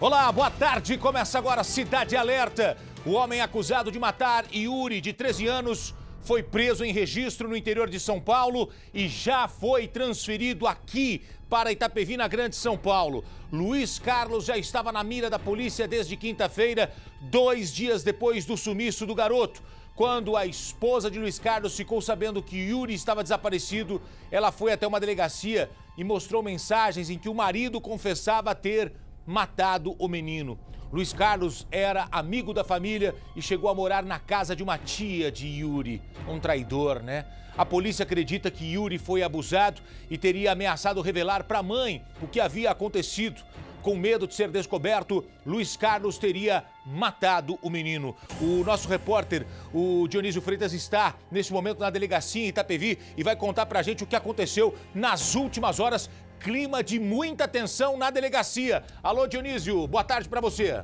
Olá, boa tarde. Começa agora Cidade Alerta. O homem acusado de matar Yuri, de 13 anos, foi preso em registro no interior de São Paulo e já foi transferido aqui para Itapevi, na Grande São Paulo. Luiz Carlos já estava na mira da polícia desde quinta-feira, 2 dias depois do sumiço do garoto. Quando a esposa de Luiz Carlos ficou sabendo que Yuri estava desaparecido, ela foi até uma delegacia e mostrou mensagens em que o marido confessava ter matado o menino. Luiz Carlos era amigo da família e chegou a morar na casa de uma tia de Yuri. Um traidor, né? A polícia acredita que Yuri foi abusado e teria ameaçado revelar para a mãe o que havia acontecido. Com medo de ser descoberto, Luiz Carlos teria matado o menino. O nosso repórter, o Dionísio Freitas, está nesse momento na delegacia em Itapevi e vai contar pra gente o que aconteceu nas últimas horas. Clima de muita tensão na delegacia. Alô, Dionísio, boa tarde pra você.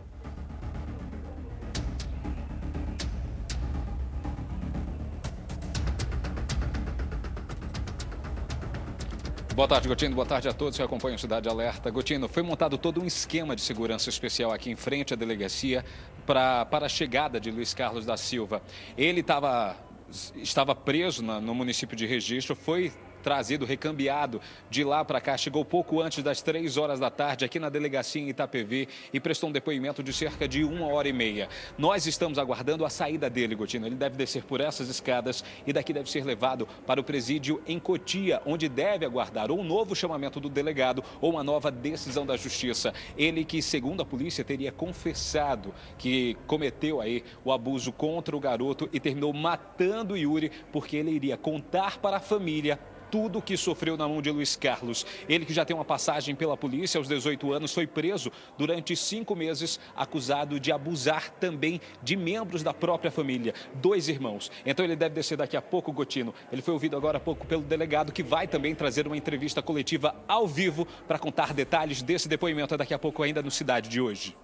Boa tarde, Gotino. Boa tarde a todos que acompanham o Cidade Alerta. Gotino, foi montado todo um esquema de segurança especial aqui em frente à delegacia para a chegada de Luiz Carlos da Silva. Ele estava preso no município de Registro, foi trazido, recambiado de lá para cá, chegou pouco antes das 3 horas da tarde aqui na delegacia em Itapevi e prestou um depoimento de cerca de 1h30. Nós estamos aguardando a saída dele, Gotino. Ele deve descer por essas escadas e daqui deve ser levado para o presídio em Cotia, onde deve aguardar ou um novo chamamento do delegado ou uma nova decisão da justiça. Ele que, segundo a polícia, teria confessado que cometeu aí o abuso contra o garoto e terminou matando o Yuri porque ele iria contar para a família tudo o que sofreu na mão de Luiz Carlos. Ele que já tem uma passagem pela polícia aos 18 anos, foi preso durante 5 meses, acusado de abusar também de membros da própria família, 2 irmãos. Então ele deve descer daqui a pouco, Gotino. Ele foi ouvido agora há pouco pelo delegado, que vai também trazer uma entrevista coletiva ao vivo para contar detalhes desse depoimento daqui a pouco ainda no Cidade de hoje.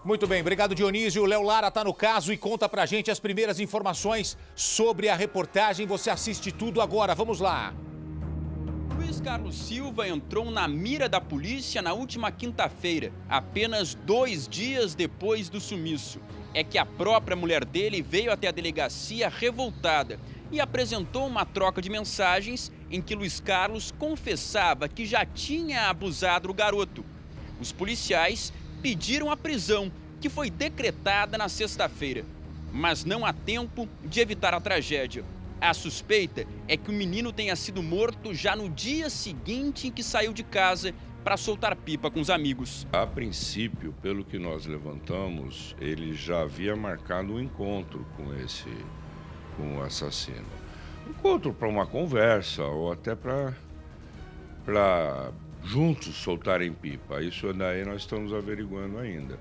Muito bem, obrigado, Dionísio. O Léo Lara está no caso e conta pra gente as primeiras informações sobre a reportagem. Você assiste tudo agora, vamos lá. Luiz Carlos Silva entrou na mira da polícia na última quinta-feira, apenas 2 dias depois do sumiço. É que a própria mulher dele veio até a delegacia revoltada e apresentou uma troca de mensagens em que Luiz Carlos confessava que já tinha abusado do garoto. Os policiais pediram a prisão, que foi decretada na sexta-feira, mas não há tempo de evitar a tragédia. A suspeita é que o menino tenha sido morto já no dia seguinte em que saiu de casa para soltar pipa com os amigos. A princípio, pelo que nós levantamos, ele já havia marcado um encontro com o assassino. Encontro para uma conversa ou até para juntos soltarem pipa. Isso daí nós estamos averiguando ainda.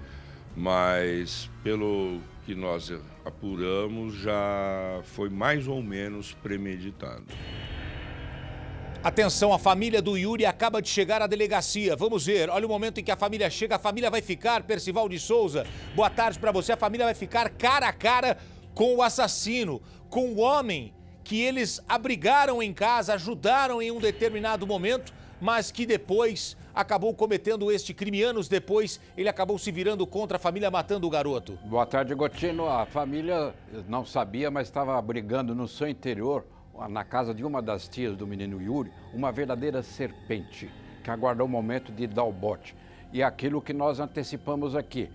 Mas, pelo que nós apuramos, já foi mais ou menos premeditado. Atenção, a família do Yuri acaba de chegar à delegacia. Vamos ver, olha o momento em que a família chega. A família vai ficar, Percival de Souza, boa tarde para você. A família vai ficar cara a cara com o assassino, com o homem que eles abrigaram em casa, ajudaram em um determinado momento, mas que depois acabou cometendo este crime. Anos depois, ele acabou se virando contra a família, matando o garoto. Boa tarde, Gotino. A família não sabia, mas estava abrigando no seu interior, na casa de uma das tias do menino Yuri, uma verdadeira serpente, que aguardou o momento de dar o bote. E aquilo que nós antecipamos aqui,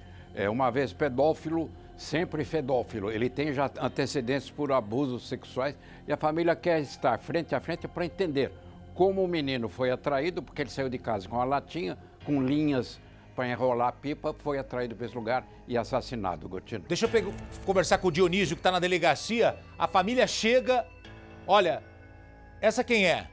uma vez pedófilo, sempre fedófilo. Ele tem já antecedentes por abusos sexuais e a família quer estar frente a frente para entender como o menino foi atraído, porque ele saiu de casa com uma latinha, com linhas para enrolar a pipa, foi atraído para esse lugar e assassinado, Gotino. Deixa eu conversar com o Dionísio, que está na delegacia. A família chega... Olha, essa quem é?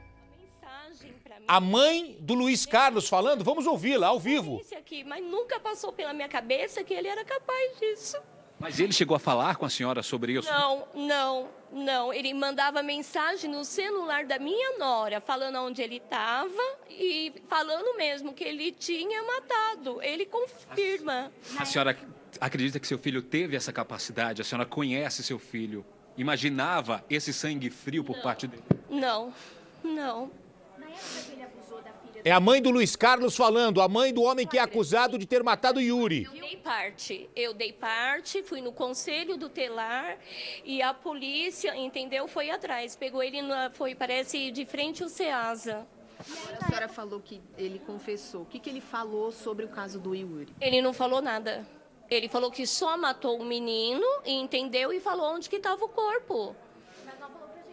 A mãe do Luiz Carlos falando? Vamos ouvi-la, ao vivo. Aqui, mas nunca passou pela minha cabeça que ele era capaz disso. Mas ele chegou a falar com a senhora sobre isso? Não. Ele mandava mensagem no celular da minha nora, falando onde ele estava e falando mesmo que ele tinha matado. Ele confirma. A senhora acredita que seu filho teve essa capacidade? A senhora conhece seu filho? Imaginava esse sangue frio por parte dele? Não. É a mãe do Luiz Carlos falando, a mãe do homem que é acusado de ter matado Yuri. Eu dei parte, fui no conselho do telar e a polícia, entendeu, foi atrás. Pegou ele, parece, de frente ao Ceasa. A senhora falou que ele confessou. O que ele falou sobre o caso do Yuri? Ele não falou nada. Ele falou que só matou o menino, entendeu, e falou onde que estava o corpo.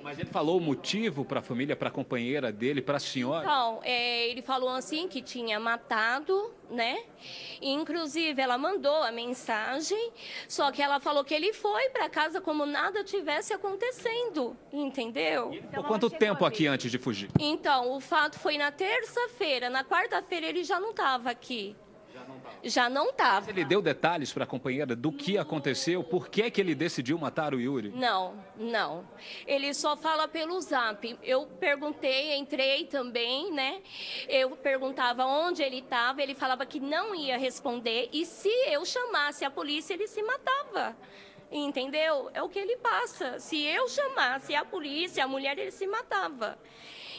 Mas ele falou o motivo para a família, para a companheira dele, para a senhora? Então, ele falou assim que tinha matado, né? Inclusive, ela mandou a mensagem, só que ela falou que ele foi para casa como nada tivesse acontecendo, entendeu? Por quanto tempo aqui antes de fugir? Então, o fato foi na terça-feira. Na quarta-feira ele já não estava aqui. Já não estava. Ele deu detalhes para a companheira do que aconteceu? Por que ele decidiu matar o Yuri? Não. Ele só fala pelo zap. Eu perguntei, entrei também, né? Eu perguntava onde ele estava, ele falava que não ia responder. E se eu chamasse a polícia, ele se matava. Entendeu? É o que ele passa. Se eu chamasse a polícia, a mulher, ele se matava.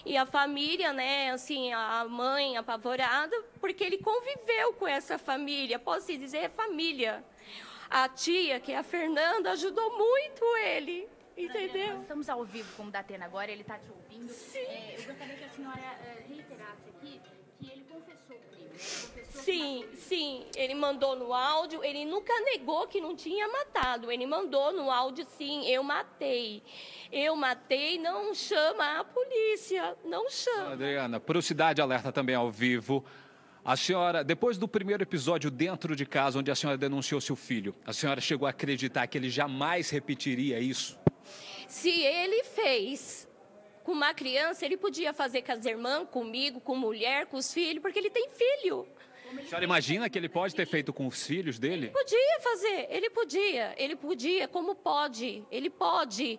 E a família, né, assim, a mãe apavorada, porque ele conviveu com essa família, posso dizer, família. A tia, que é a Fernanda, ajudou muito ele, entendeu? Nós estamos ao vivo com o Datena agora, ele está te ouvindo. Sim. Eu gostaria que a senhora reiterasse aqui que ele confessou o crime. Sim, ele mandou no áudio, ele nunca negou que não tinha matado, ele mandou no áudio, sim, eu matei, não chama a polícia, não chama. Adriana, para o Cidade Alerta também ao vivo, a senhora, depois do primeiro episódio dentro de casa, onde a senhora denunciou seu filho, a senhora chegou a acreditar que ele jamais repetiria isso? Se ele fez com uma criança, ele podia fazer com as irmãs, comigo, com mulher, com os filhos, porque ele tem filho. A senhora imagina que ele pode ter feito com os filhos dele? Podia fazer, ele podia, como pode, ele pode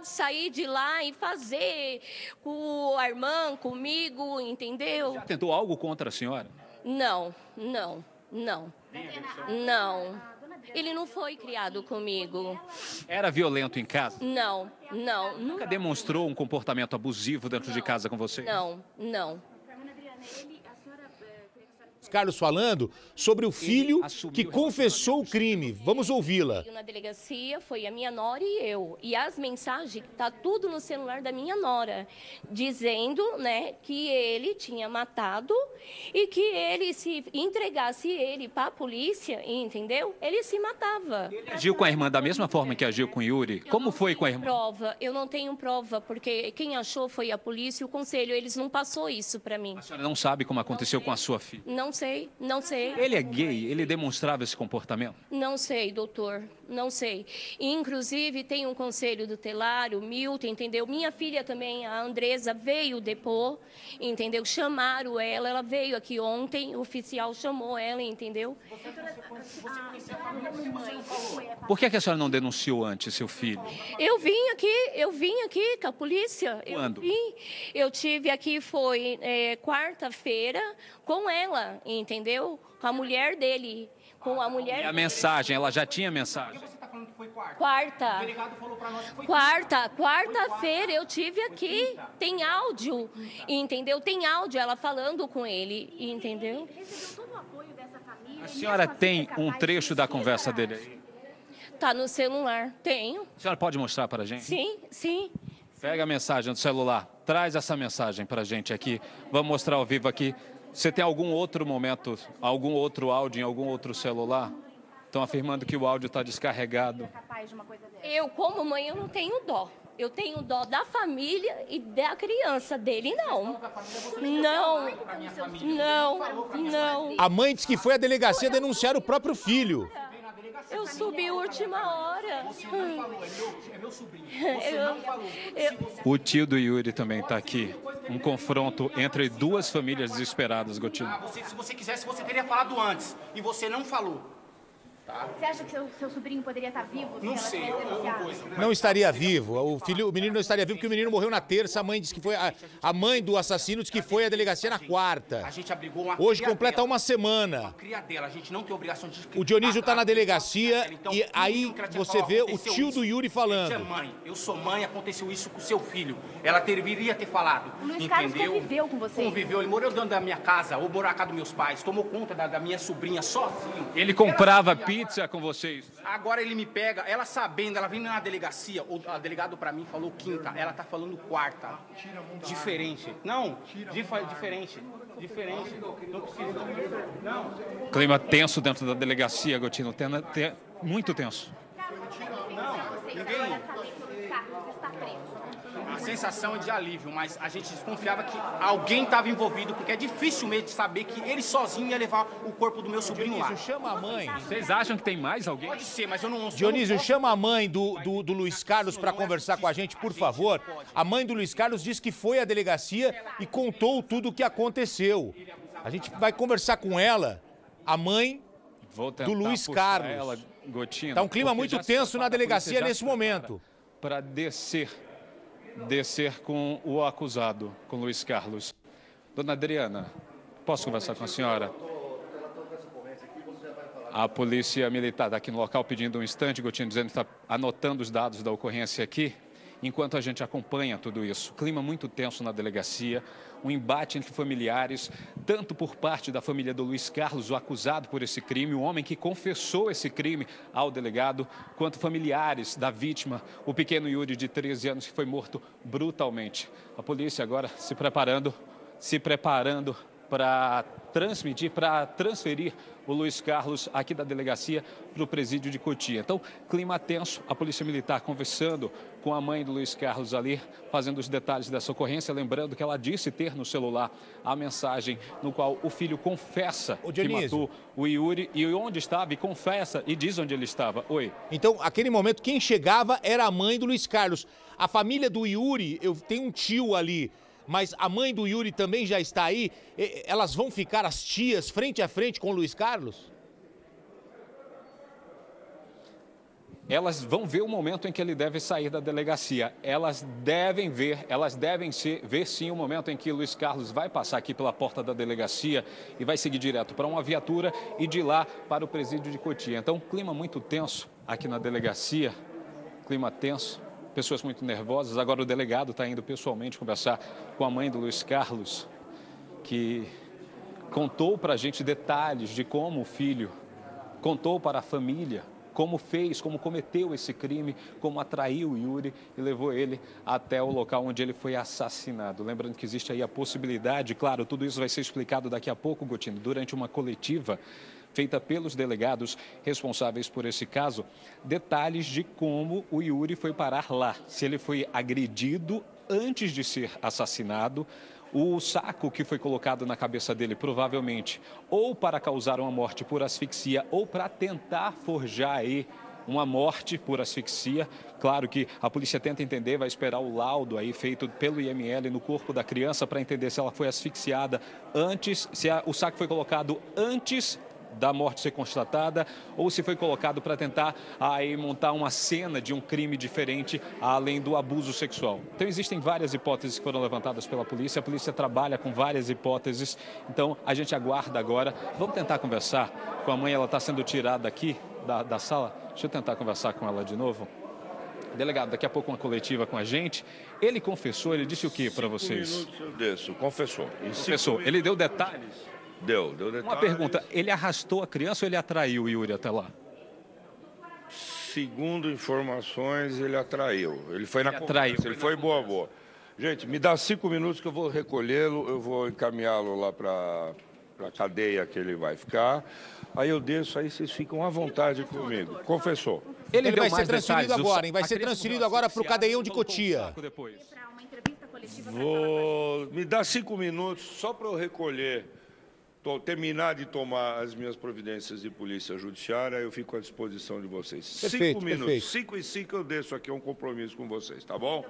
sair de lá e fazer com a irmã, comigo, entendeu? Já tentou algo contra a senhora? Não. Ele não foi criado comigo. Era violento em casa? Não. Nunca demonstrou um comportamento abusivo dentro de casa com você? Não. Carlos falando sobre o filho que confessou o crime. Vamos ouvi-la. Na delegacia foi a minha nora e eu. E as mensagens, tá tudo no celular da minha nora, dizendo, né, que ele tinha matado e que ele, se entregasse ele para a polícia, entendeu? Ele se matava. Ele agiu com a irmã da mesma forma que agiu com o Yuri? Como foi com a irmã? Eu não tenho prova, porque quem achou foi a polícia e o conselho. Eles não passou isso para mim. A senhora não sabe como aconteceu com a sua filha? Não sei. Ele é gay? Ele demonstrava esse comportamento? Não sei, doutor, não sei. Inclusive, tem um conselho do telar, o Milton, entendeu? Minha filha também, a Andresa, veio depor, entendeu? Chamaram ela veio aqui ontem, o oficial chamou ela, entendeu? Por que a senhora não denunciou antes seu filho? Eu vim aqui com a polícia. Quando? Eu tive aqui, foi quarta-feira, com ela, entendeu? Com a mulher dele, com a mulher E a mensagem, ela já tinha mensagem? Você está falando que foi quarta? Quarta. O delegado falou para nós que foi Quarta-feira eu tive aqui, tem áudio, entendeu? Tem áudio ela falando com ele, entendeu? Recebeu todo o apoio dessa família. A senhora tem um trecho da conversa dele aí? Tá no celular, tenho. A senhora pode mostrar para a gente? Sim. Pega a mensagem do celular, traz essa mensagem para a gente aqui. Vamos mostrar ao vivo aqui. Você tem algum outro momento, algum outro áudio em algum outro celular? Estão afirmando que o áudio está descarregado. Eu, como mãe, eu não tenho dó. Eu tenho dó da família e da criança dele, não. Não. A mãe disse que foi à delegacia denunciar o próprio filho. Eu subi última hora. Você não falou, é meu sobrinho. Você não falou. O tio do Yuri também está aqui. Um confronto entre duas famílias desesperadas, Gotino. Se você quisesse, você teria falado antes. E você não falou. Tá? Você acha que seu sobrinho poderia estar vivo? Não sei, Não estaria vivo. O menino não estaria vivo porque o menino morreu na terça. A mãe disse que foi a mãe do assassino disse que foi à delegacia na quarta. A gente abrigou uma Hoje cria completa dela. uma semana. Uma cria dela, a gente não tem obrigação de... O Dionísio está na delegacia Então, e aí você vê o tio do Yuri falando. Mãe, eu sou mãe, aconteceu isso com seu filho. Ela deveria ter falado. O Luiz Carlos conviveu com você? Conviveu, ele morou dentro da minha casa, ou morou na casa dos meus pais, tomou conta da minha sobrinha sozinho. Ele comprava pizza com vocês? Agora ele me pega, ela sabendo, ela vindo na delegacia, o delegado pra mim falou quinta, ela tá falando quarta. Diferente. Não, diferente. Não precisa. Não. Clima tenso dentro da delegacia, Gotino. Muito tenso. Ninguém. A sensação é de alívio, mas a gente desconfiava que alguém estava envolvido, porque é difícil mesmo de saber que ele sozinho ia levar o corpo do meu sobrinho lá. Dionísio, chama a mãe. Vocês acham que tem mais alguém? Pode ser, mas eu não... Dionísio, chama a mãe do Luiz Carlos para conversar com a gente, por favor. A mãe do Luiz Carlos disse que foi à delegacia e contou tudo o que aconteceu. A gente vai conversar com ela, a mãe do Luiz Carlos. Tá um clima muito tenso na delegacia nesse momento. Para descer com o acusado, com Luiz Carlos. Dona Adriana, posso conversar com a senhora? A polícia militar está aqui no local pedindo um instante, Gotino, dizendo que está anotando os dados da ocorrência aqui, enquanto a gente acompanha tudo isso. Clima muito tenso na delegacia, um embate entre familiares, tanto por parte da família do Luiz Carlos, o acusado por esse crime, o homem que confessou esse crime ao delegado, quanto familiares da vítima, o pequeno Yuri de 13 anos que foi morto brutalmente. A polícia agora se preparando para transferir o Luiz Carlos aqui da delegacia para o presídio de Cotia. Então, clima tenso, a Polícia Militar conversando com a mãe do Luiz Carlos ali, fazendo os detalhes dessa ocorrência, lembrando que ela disse ter no celular a mensagem no qual o filho confessa que matou o Yuri e onde estava, e confessa e diz onde ele estava. Oi. Então, aquele momento, quem chegava era a mãe do Luiz Carlos. A família do Yuri, eu tenho um tio ali, mas a mãe do Yuri também já está aí. Elas vão ficar, as tias, frente a frente com o Luiz Carlos? Elas vão ver o momento em que ele deve sair da delegacia. Elas devem ver sim o momento em que o Luiz Carlos vai passar aqui pela porta da delegacia e vai seguir direto para uma viatura e de lá para o presídio de Cotia. Então, clima muito tenso aqui na delegacia, clima tenso. Pessoas muito nervosas. Agora o delegado está indo pessoalmente conversar com a mãe do Luiz Carlos, que contou para a gente detalhes de como o filho contou para a família, como fez, como cometeu esse crime, como atraiu o Yuri e levou ele até o local onde ele foi assassinado. Lembrando que existe aí a possibilidade, claro, tudo isso vai ser explicado daqui a pouco, Gotino, durante uma coletiva feita pelos delegados responsáveis por esse caso, detalhes de como o Yuri foi parar lá, se ele foi agredido antes de ser assassinado, o saco que foi colocado na cabeça dele, provavelmente, ou para causar uma morte por asfixia, ou para tentar forjar aí uma morte por asfixia. Claro que a polícia tenta entender, vai esperar o laudo aí feito pelo IML no corpo da criança para entender se ela foi asfixiada antes, se o saco foi colocado antes da morte ser constatada ou se foi colocado para tentar aí montar uma cena de um crime diferente além do abuso sexual. Então existem várias hipóteses que foram levantadas pela polícia, a polícia trabalha com várias hipóteses, então a gente aguarda agora. Vamos tentar conversar com a mãe, ela está sendo tirada aqui da sala, deixa eu tentar conversar com ela de novo. Delegado, daqui a pouco uma coletiva com a gente. Ele confessou, ele disse o que para vocês? 5 minutos eu desço, confessou. Confessou, ele deu detalhes? Deu detalhes. Uma pergunta, ele arrastou a criança ou ele atraiu o Yuri até lá? Segundo informações, ele atraiu. Ele foi na conversa, ele foi boa. Gente, me dá 5 minutos que eu vou recolhê-lo, eu vou encaminhá-lo lá para a cadeia que ele vai ficar. Aí eu desço, aí vocês ficam à vontade comigo. Confessou. Ele vai ser transferido agora, hein? Vai ser transferido agora para o cadeião de Cotia. Me dá 5 minutos só para eu recolher, terminar de tomar as minhas providências de polícia judiciária, eu fico à disposição de vocês. Perfeito, 5 minutos, perfeito. 5 e 5 eu desço aqui, é um compromisso com vocês, tá bom?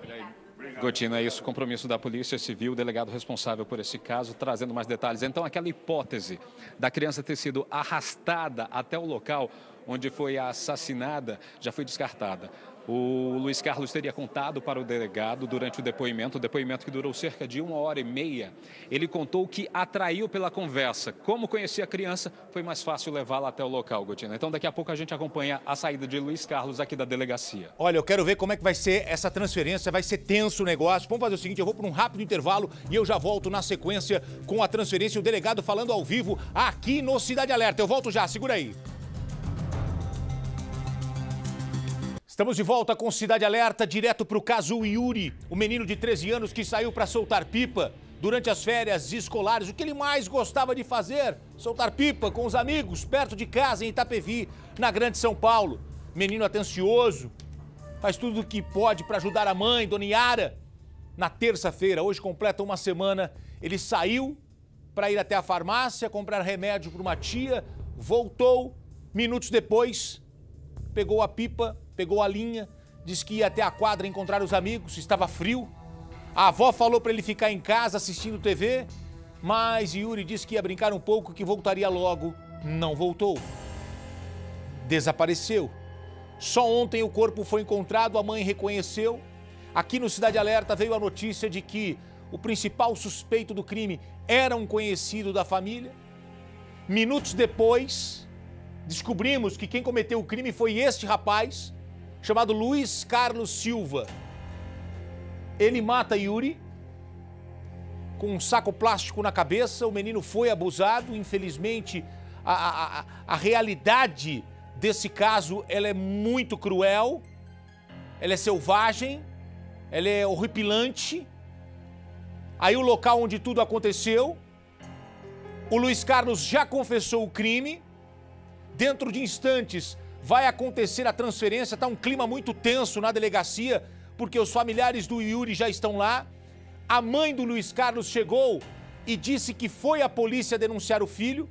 Gotino, é isso, compromisso da Polícia Civil, o delegado responsável por esse caso, trazendo mais detalhes. Então, aquela hipótese da criança ter sido arrastada até o local onde foi assassinada, já foi descartada. O Luiz Carlos teria contado para o delegado durante o depoimento que durou cerca de 1h30. Ele contou que atraiu pela conversa. Como conhecia a criança, foi mais fácil levá-la até o local, Gotino. Então, daqui a pouco a gente acompanha a saída de Luiz Carlos aqui da delegacia. Olha, eu quero ver como é que vai ser essa transferência, vai ser tenso o negócio. Vamos fazer o seguinte, eu vou para um rápido intervalo e eu já volto na sequência com a transferência, o delegado falando ao vivo aqui no Cidade Alerta. Eu volto já, segura aí. Estamos de volta com Cidade Alerta, direto para o caso Yuri, o menino de 13 anos que saiu para soltar pipa durante as férias escolares. O que ele mais gostava de fazer? Soltar pipa com os amigos, perto de casa, em Itapevi, na Grande São Paulo. Menino atencioso, faz tudo o que pode para ajudar a mãe, Dona Yara. Na terça-feira, hoje completa uma semana, ele saiu para ir até a farmácia, comprar remédio para uma tia, voltou, minutos depois, pegou a pipa, pegou a linha, disse que ia até a quadra encontrar os amigos, estava frio. A avó falou para ele ficar em casa assistindo TV, mas Yuri disse que ia brincar um pouco, que voltaria logo. Não voltou. Desapareceu. Só ontem o corpo foi encontrado, a mãe reconheceu. Aqui no Cidade Alerta veio a notícia de que o principal suspeito do crime era um conhecido da família. Minutos depois, descobrimos que quem cometeu o crime foi este rapaz, chamado Luiz Carlos Silva. Ele mata Yuri com um saco plástico na cabeça. O menino foi abusado. Infelizmente, a realidade desse caso, ela é muito cruel, ela é selvagem, ela é horripilante. Aí o local onde tudo aconteceu, o Luiz Carlos já confessou o crime. Dentro de instantes vai acontecer a transferência, tá um clima muito tenso na delegacia, porque os familiares do Yuri já estão lá. A mãe do Luiz Carlos chegou e disse que foi a polícia denunciar o filho.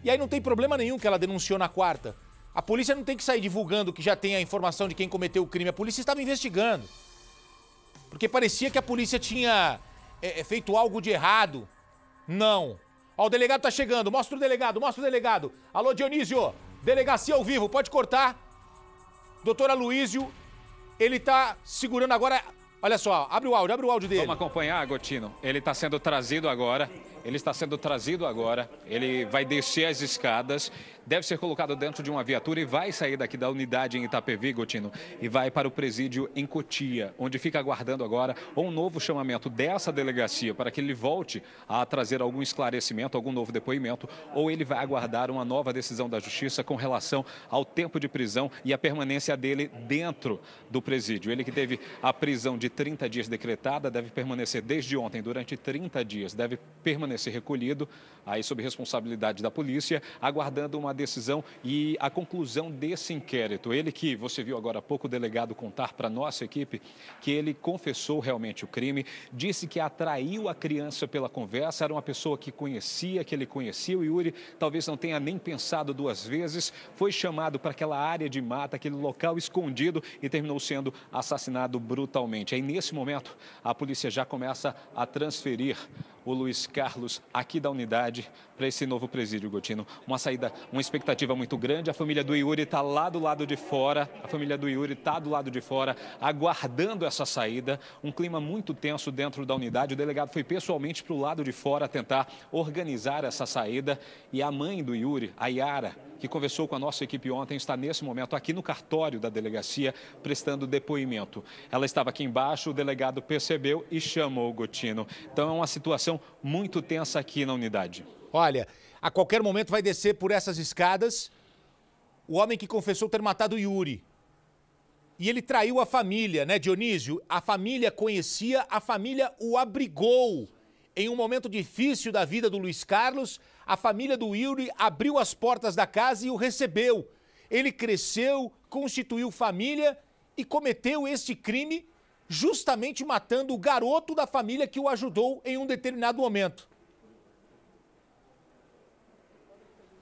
E aí não tem problema nenhum que ela denunciou na quarta. A polícia não tem que sair divulgando que já tem a informação de quem cometeu o crime. A polícia estava investigando. Porque parecia que a polícia tinha feito algo de errado. Não. Ó, o delegado tá chegando. Mostra o delegado, mostra o delegado. Alô, Dionísio. Delegacia ao vivo, pode cortar. Doutor Aloísio, ele tá segurando agora. Olha só, abre o áudio dele. Vamos acompanhar, Gotino. Ele está sendo trazido agora. Ele vai descer as escadas, deve ser colocado dentro de uma viatura e vai sair daqui da unidade em Itapevi, Gotino, e vai para o presídio em Cotia, onde fica aguardando agora um novo chamamento dessa delegacia para que ele volte a trazer algum esclarecimento, algum novo depoimento, ou ele vai aguardar uma nova decisão da Justiça com relação ao tempo de prisão e a permanência dele dentro do presídio. Ele que teve a prisão de 30 dias decretada, deve permanecer desde ontem durante 30 dias, deve permanecer recolhido, aí sob responsabilidade da polícia, aguardando uma decisão e a conclusão desse inquérito. Ele que, você viu agora há pouco o delegado contar para a nossa equipe que ele confessou realmente o crime, disse que atraiu a criança pela conversa, era uma pessoa que ele conhecia o Yuri, talvez não tenha nem pensado duas vezes, foi chamado para aquela área de mata, aquele local escondido e terminou sendo assassinado brutalmente. Aí, nesse momento, a polícia já começa a transferir o Luiz Carlos aqui da unidade para esse novo presídio, Gotino. Uma saída, uma expectativa muito grande. A família do Yuri está lá do lado de fora. Aguardando essa saída. Um clima muito tenso dentro da unidade. O delegado foi pessoalmente para o lado de fora tentar organizar essa saída. E a mãe do Yuri, a Yara, que conversou com a nossa equipe ontem, está nesse momento aqui no cartório da delegacia prestando depoimento. Ela estava aqui embaixo, o delegado percebeu e chamou o Gotino. Então é uma situação muito tensa aqui na unidade. Olha, a qualquer momento vai descer por essas escadas o homem que confessou ter matado o Yuri. E ele traiu a família, né, Dionísio? A família conhecia, a família o abrigou. Em um momento difícil da vida do Luiz Carlos, a família do Yuri abriu as portas da casa e o recebeu. Ele cresceu, constituiu família e cometeu este crime justamente matando o garoto da família que o ajudou em um determinado momento.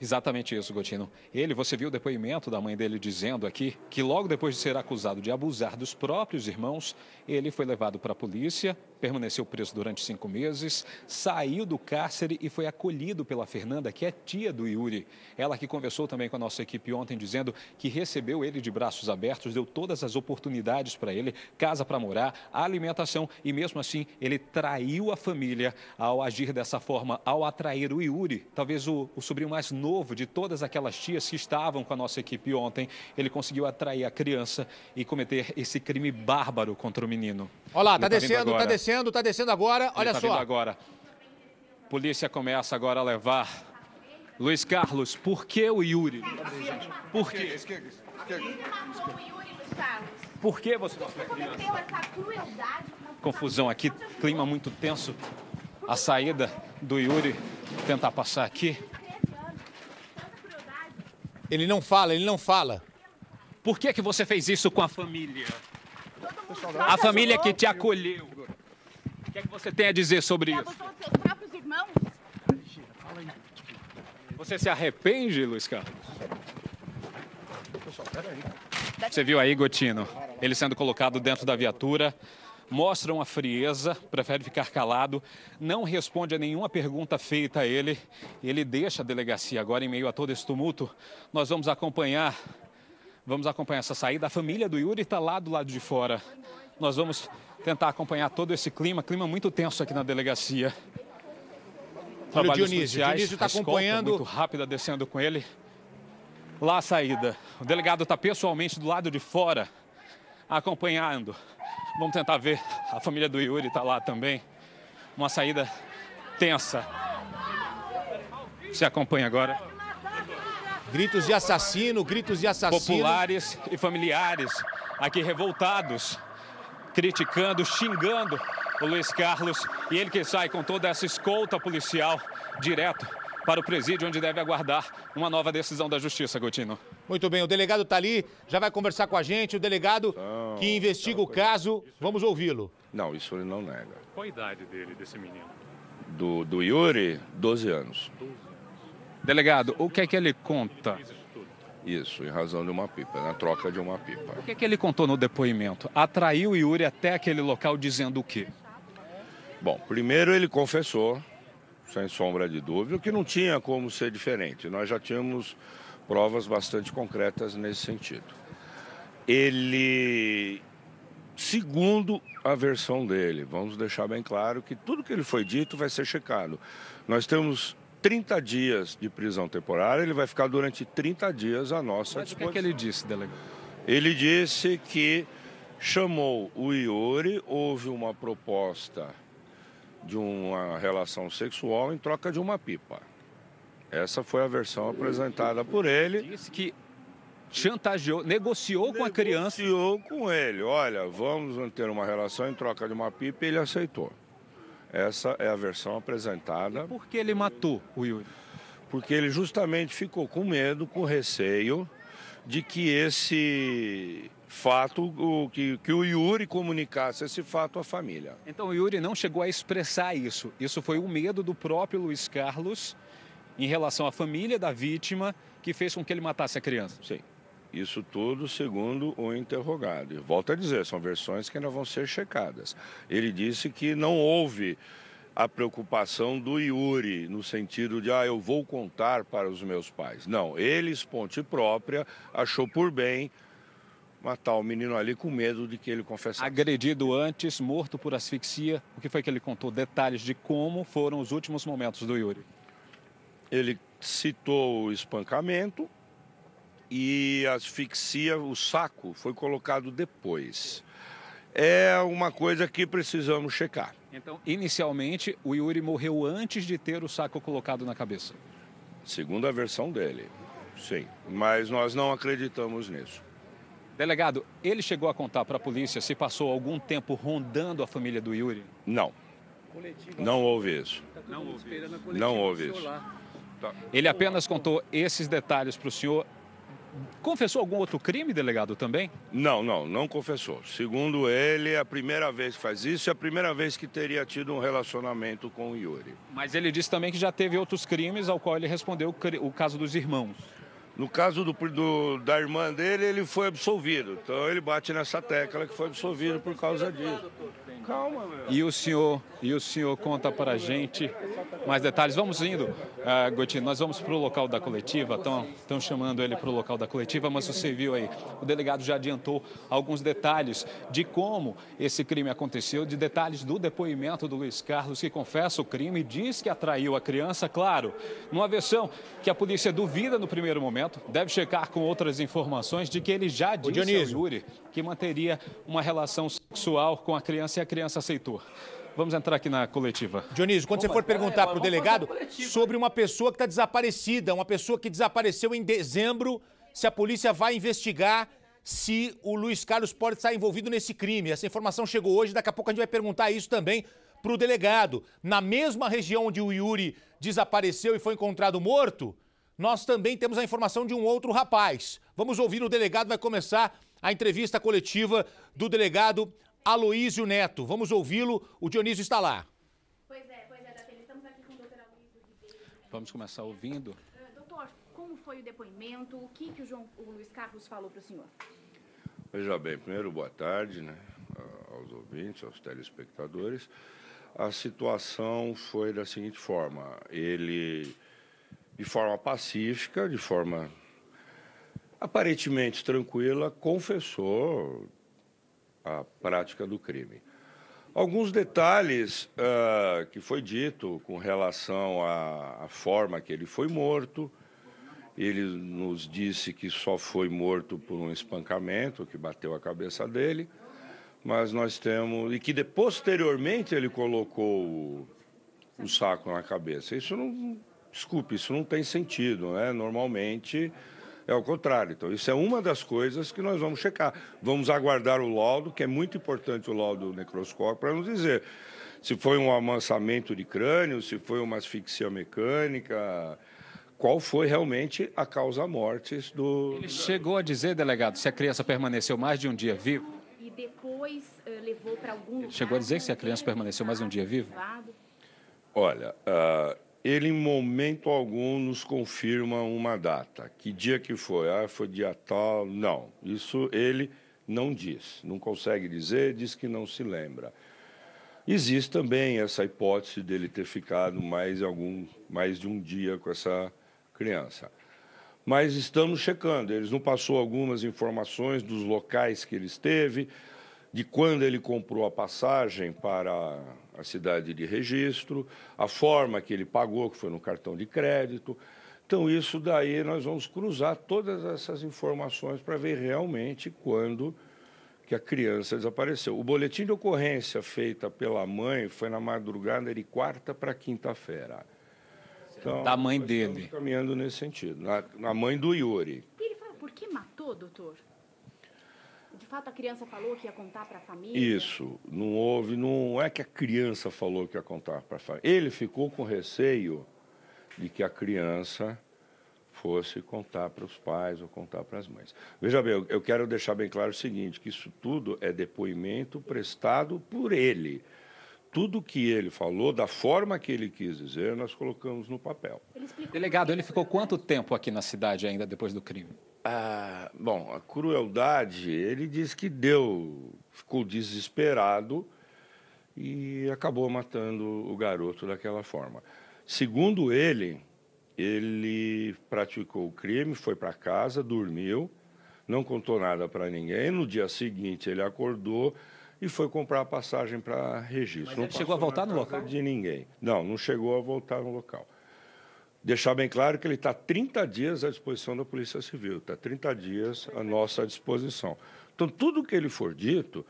Exatamente isso, Gotino. Você viu o depoimento da mãe dele dizendo aqui que logo depois de ser acusado de abusar dos próprios irmãos, ele foi levado para a polícia permaneceu preso durante 5 meses, saiu do cárcere e foi acolhido pela Fernanda, que é tia do Yuri. Ela que conversou também com a nossa equipe ontem, dizendo que recebeu ele de braços abertos, deu todas as oportunidades para ele, casa para morar, alimentação, e mesmo assim ele traiu a família ao agir dessa forma, ao atrair o Yuri, talvez o sobrinho mais novo de todas aquelas tias que estavam com a nossa equipe ontem. Ele conseguiu atrair a criança e cometer esse crime bárbaro contra o menino. Olha lá, tá descendo agora, olha só. Agora. Polícia começa agora a levar. Luiz Carlos, por que o Yuri? Por quê? Por que você cometeu essa crueldade? Confusão aqui, clima muito tenso. A saída do Yuri, tentar passar aqui. Ele não fala. Por que você fez isso com a família? A família que te acolheu. O que é que você tem a dizer sobre isso? Seus próprios irmãos? Você se arrepende, Luiz Carlos? Você viu aí, Gotino, ele sendo colocado dentro da viatura, mostra uma frieza, prefere ficar calado, não responde a nenhuma pergunta feita a ele. Ele deixa a delegacia agora em meio a todo esse tumulto. Nós vamos acompanhar essa saída. A família do Yuri está lá do lado de fora. Nós vamos tentar acompanhar todo esse clima muito tenso aqui na delegacia. Olha o Dionísio está acompanhando. Muito rápida, descendo com ele. Lá a saída. O delegado está pessoalmente do lado de fora, acompanhando. Vamos tentar ver. A família do Yuri está lá também. Uma saída tensa. Se acompanha agora. Gritos de assassino. Populares e familiares aqui revoltados, criticando, xingando o Luiz Carlos. E ele que sai com toda essa escolta policial direto para o presídio, onde deve aguardar uma nova decisão da justiça, Gotino. Muito bem, o delegado está ali, já vai conversar com a gente. O delegado que investiga o caso, vamos ouvi-lo. Não, isso ele não nega. Qual a idade dele, desse menino? Do Yuri, 12 anos. Delegado, o que é que ele conta? Isso, em razão de uma pipa, na troca de uma pipa. O que é que ele contou no depoimento? Atraiu o Yuri até aquele local dizendo o quê? Bom, primeiro ele confessou, sem sombra de dúvida, que não tinha como ser diferente. Nós já tínhamos provas bastante concretas nesse sentido. Ele, segundo a versão dele, vamos deixar bem claro que tudo que ele foi dito vai ser checado. Nós temos 30 dias de prisão temporária, ele vai ficar durante 30 dias à nossa disposição. O que é que ele disse, delegado? Ele disse que chamou o Yuri, houve uma proposta de uma relação sexual em troca de uma pipa. Essa foi a versão apresentada por ele. Disse que chantageou, negociou com a criança. Negociou com ele. Olha, vamos manter uma relação em troca de uma pipa, e ele aceitou. Essa é a versão apresentada. E por que ele matou o Yuri? Porque ele justamente ficou com medo, com receio de que esse fato, que o Yuri comunicasse esse fato à família. Então o Yuri não chegou a expressar isso. Isso foi o medo do próprio Luiz Carlos em relação à família da vítima que fez com que ele matasse a criança. Sim. Isso tudo segundo o interrogado. E volto a dizer, são versões que ainda vão ser checadas. Ele disse que não houve a preocupação do Yuri no sentido de, eu vou contar para os meus pais. Não, ele, esponte própria, achou por bem matar o menino ali com medo de que ele confessasse. Agredido antes, morto por asfixia. O que foi que ele contou? Detalhes de como foram os últimos momentos do Yuri. Ele citou o espancamento e a asfixia, o saco, foi colocado depois. É uma coisa que precisamos checar. Então, inicialmente, o Yuri morreu antes de ter o saco colocado na cabeça. Segundo a versão dele, sim. Mas nós não acreditamos nisso. Delegado, ele chegou a contar para a polícia se passou algum tempo rondando a família do Yuri? Não. Não houve isso. Não houve isso. Ele apenas contou esses detalhes para o senhor. Confessou algum outro crime, delegado, também? Não confessou. Segundo ele, é a primeira vez que faz isso e a primeira vez que teria tido um relacionamento com o Yuri. Mas ele disse também que já teve outros crimes ao qual ele respondeu o caso dos irmãos. No caso da irmã dele, ele foi absolvido. Então ele bate nessa tecla que foi absolvido por causa disso. Calma, meu. E o senhor conta para a gente mais detalhes. Vamos indo, Gotino, nós vamos para o local da coletiva, estão chamando ele para o local da coletiva, mas você viu aí, o delegado já adiantou alguns detalhes de como esse crime aconteceu, de detalhes do depoimento do Luiz Carlos, que confessa o crime e diz que atraiu a criança, claro, numa versão que a polícia duvida no primeiro momento, deve checar com outras informações de que ele já disse ao Yuri que manteria uma relação sexual com a criança e a criança aceitou. Vamos entrar aqui na coletiva. Dionísio, quando você for perguntar para o delegado sobre uma pessoa que está desaparecida, uma pessoa que desapareceu em dezembro, se a polícia vai investigar se o Luiz Carlos pode estar envolvido nesse crime. Essa informação chegou hoje, daqui a pouco a gente vai perguntar isso também para o delegado. Na mesma região onde o Yuri desapareceu e foi encontrado morto, nós também temos a informação de um outro rapaz. Vamos ouvir o delegado, vai começar a entrevista coletiva do delegado Aloísio Neto. Vamos ouvi-lo, o Dionísio está lá. Pois é, Datena, estamos aqui com o doutor Aloísio Ribeiro. Vamos começar ouvindo. Doutor, como foi o depoimento? O que o Luiz Carlos falou para o senhor? Veja bem, primeiro, boa tarde, né, aos ouvintes, aos telespectadores. A situação foi da seguinte forma: ele, de forma pacífica, de forma aparentemente tranquila, confessou a prática do crime. Alguns detalhes que foi dito com relação à forma que ele foi morto. Ele nos disse que só foi morto por um espancamento que bateu a cabeça dele, mas nós temos... E que posteriormente ele colocou o saco na cabeça. Isso não... Desculpe, isso não tem sentido, né? Normalmente é o contrário. Então, isso é uma das coisas que nós vamos checar. Vamos aguardar o laudo, que é muito importante o laudo necroscópico, para nos dizer se foi um amansamento de crânio, se foi uma asfixia mecânica, qual foi realmente a causa-mortes do... Ele chegou a dizer, delegado, se a criança permaneceu mais de um dia viva? E depois levou para algum lugar... Chegou a dizer que se a criança permaneceu mais de um dia viva? Olha, ele em momento algum nos confirma uma data. Que dia que foi? Foi dia tal? Não, isso ele não diz. Não consegue dizer, diz que não se lembra. Existe também essa hipótese dele ter ficado mais de um dia com essa criança. Mas estamos checando. Eles não passou algumas informações dos locais que ele esteve, de quando ele comprou a passagem para a cidade de registro, a forma que ele pagou, que foi no cartão de crédito. Então, isso daí nós vamos cruzar todas essas informações para ver realmente quando que a criança desapareceu. O boletim de ocorrência feita pela mãe foi na madrugada de quarta para quinta-feira. Então, da mãe dele. Estamos caminhando nesse sentido, na mãe do Yuri. E ele fala, por que matou, doutor? De fato, a criança falou que ia contar para a família? Isso, não é que a criança falou que ia contar para a família. Ele ficou com receio de que a criança fosse contar para os pais ou contar para as mães. Veja bem, eu quero deixar bem claro o seguinte, que isso tudo é depoimento prestado por ele. Tudo que ele falou, da forma que ele quis dizer, nós colocamos no papel. Delegado, ele ficou quanto tempo aqui na cidade ainda depois do crime? Bom, a crueldade, ele disse que ficou desesperado e acabou matando o garoto daquela forma. Segundo ele praticou o crime, foi para casa, dormiu, não contou nada para ninguém. No dia seguinte, ele acordou e foi comprar a passagem para registro. Mas ele chegou a voltar no local? De ninguém. Não chegou a voltar no local. Deixar bem claro que ele está 30 dias à disposição da Polícia Civil, está 30 dias à nossa disposição. Então, tudo que ele for dito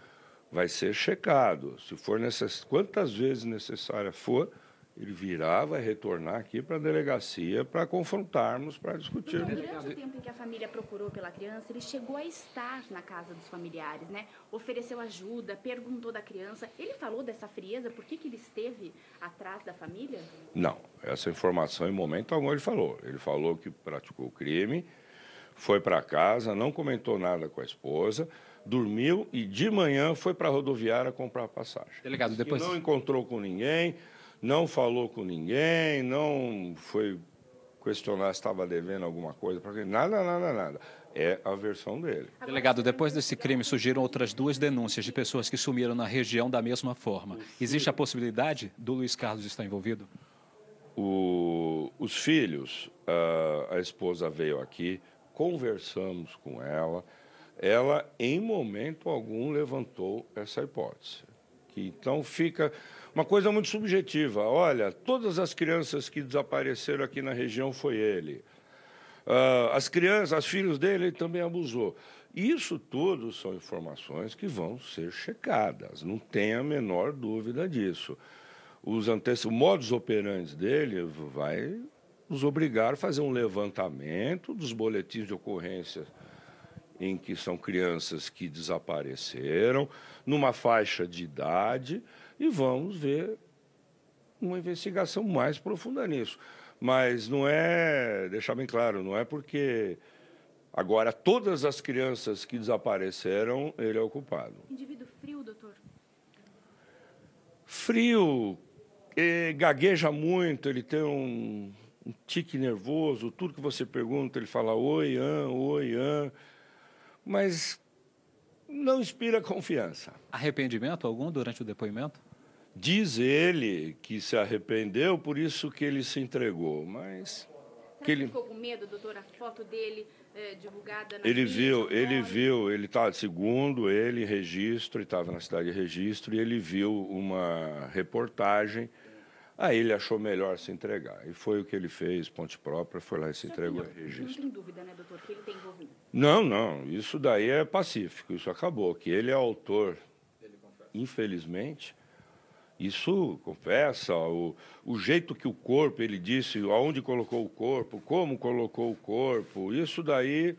vai ser checado. Se for quantas vezes necessária for, ele virá, vai retornar aqui para a delegacia para confrontarmos, para discutirmos. Durante o tempo em que a família procurou pela criança, ele chegou a estar na casa dos familiares, né? Ofereceu ajuda, perguntou da criança. Ele falou dessa frieza, por que ele esteve atrás da família? Não, essa informação em momento algum ele falou. Ele falou que praticou o crime, foi para casa, não comentou nada com a esposa, dormiu e de manhã foi para a rodoviária comprar a passagem. Delegado, depois... Não encontrou com ninguém, não falou com ninguém, não foi questionar se estava devendo alguma coisa para ele. Nada. É a versão dele. Delegado, depois desse crime surgiram outras 2 denúncias de pessoas que sumiram na região da mesma forma. Existe a possibilidade do Luiz Carlos estar envolvido? Os filhos, a esposa veio aqui, conversamos com ela. Ela, em momento algum, levantou essa hipótese. Então fica uma coisa muito subjetiva. Olha, todas as crianças que desapareceram aqui na região foi ele. As crianças, os filhos dele, ele também abusou. Isso tudo são informações que vão ser checadas, não tem a menor dúvida disso. O modus operandi dele vai nos obrigar a fazer um levantamento dos boletins de ocorrência em que são crianças que desapareceram, numa faixa de idade, e vamos ver uma investigação mais profunda nisso. Mas não é, deixar bem claro, não é porque agora todas as crianças que desapareceram, ele é o culpado. Indivíduo frio, doutor? Frio, gagueja muito, ele tem um tique nervoso, tudo que você pergunta, ele fala oi, mas não inspira confiança. Arrependimento algum durante o depoimento? Diz ele que se arrependeu, por isso que ele se entregou, mas... Será que ele ficou com medo, doutor? A foto dele divulgada na Ele mídia, viu, ele está, segundo ele, registro, ele estava na cidade de registro, e ele viu uma reportagem, aí ele achou melhor se entregar. E foi o que ele fez, ponte própria, foi lá e se entregou em registro. Não tem dúvida, né, doutor, que ele tem envolvido? Não, isso daí é pacífico, isso acabou, que ele é autor, infelizmente... Isso confessa, o jeito que o corpo, ele disse, aonde colocou o corpo, como colocou o corpo, isso daí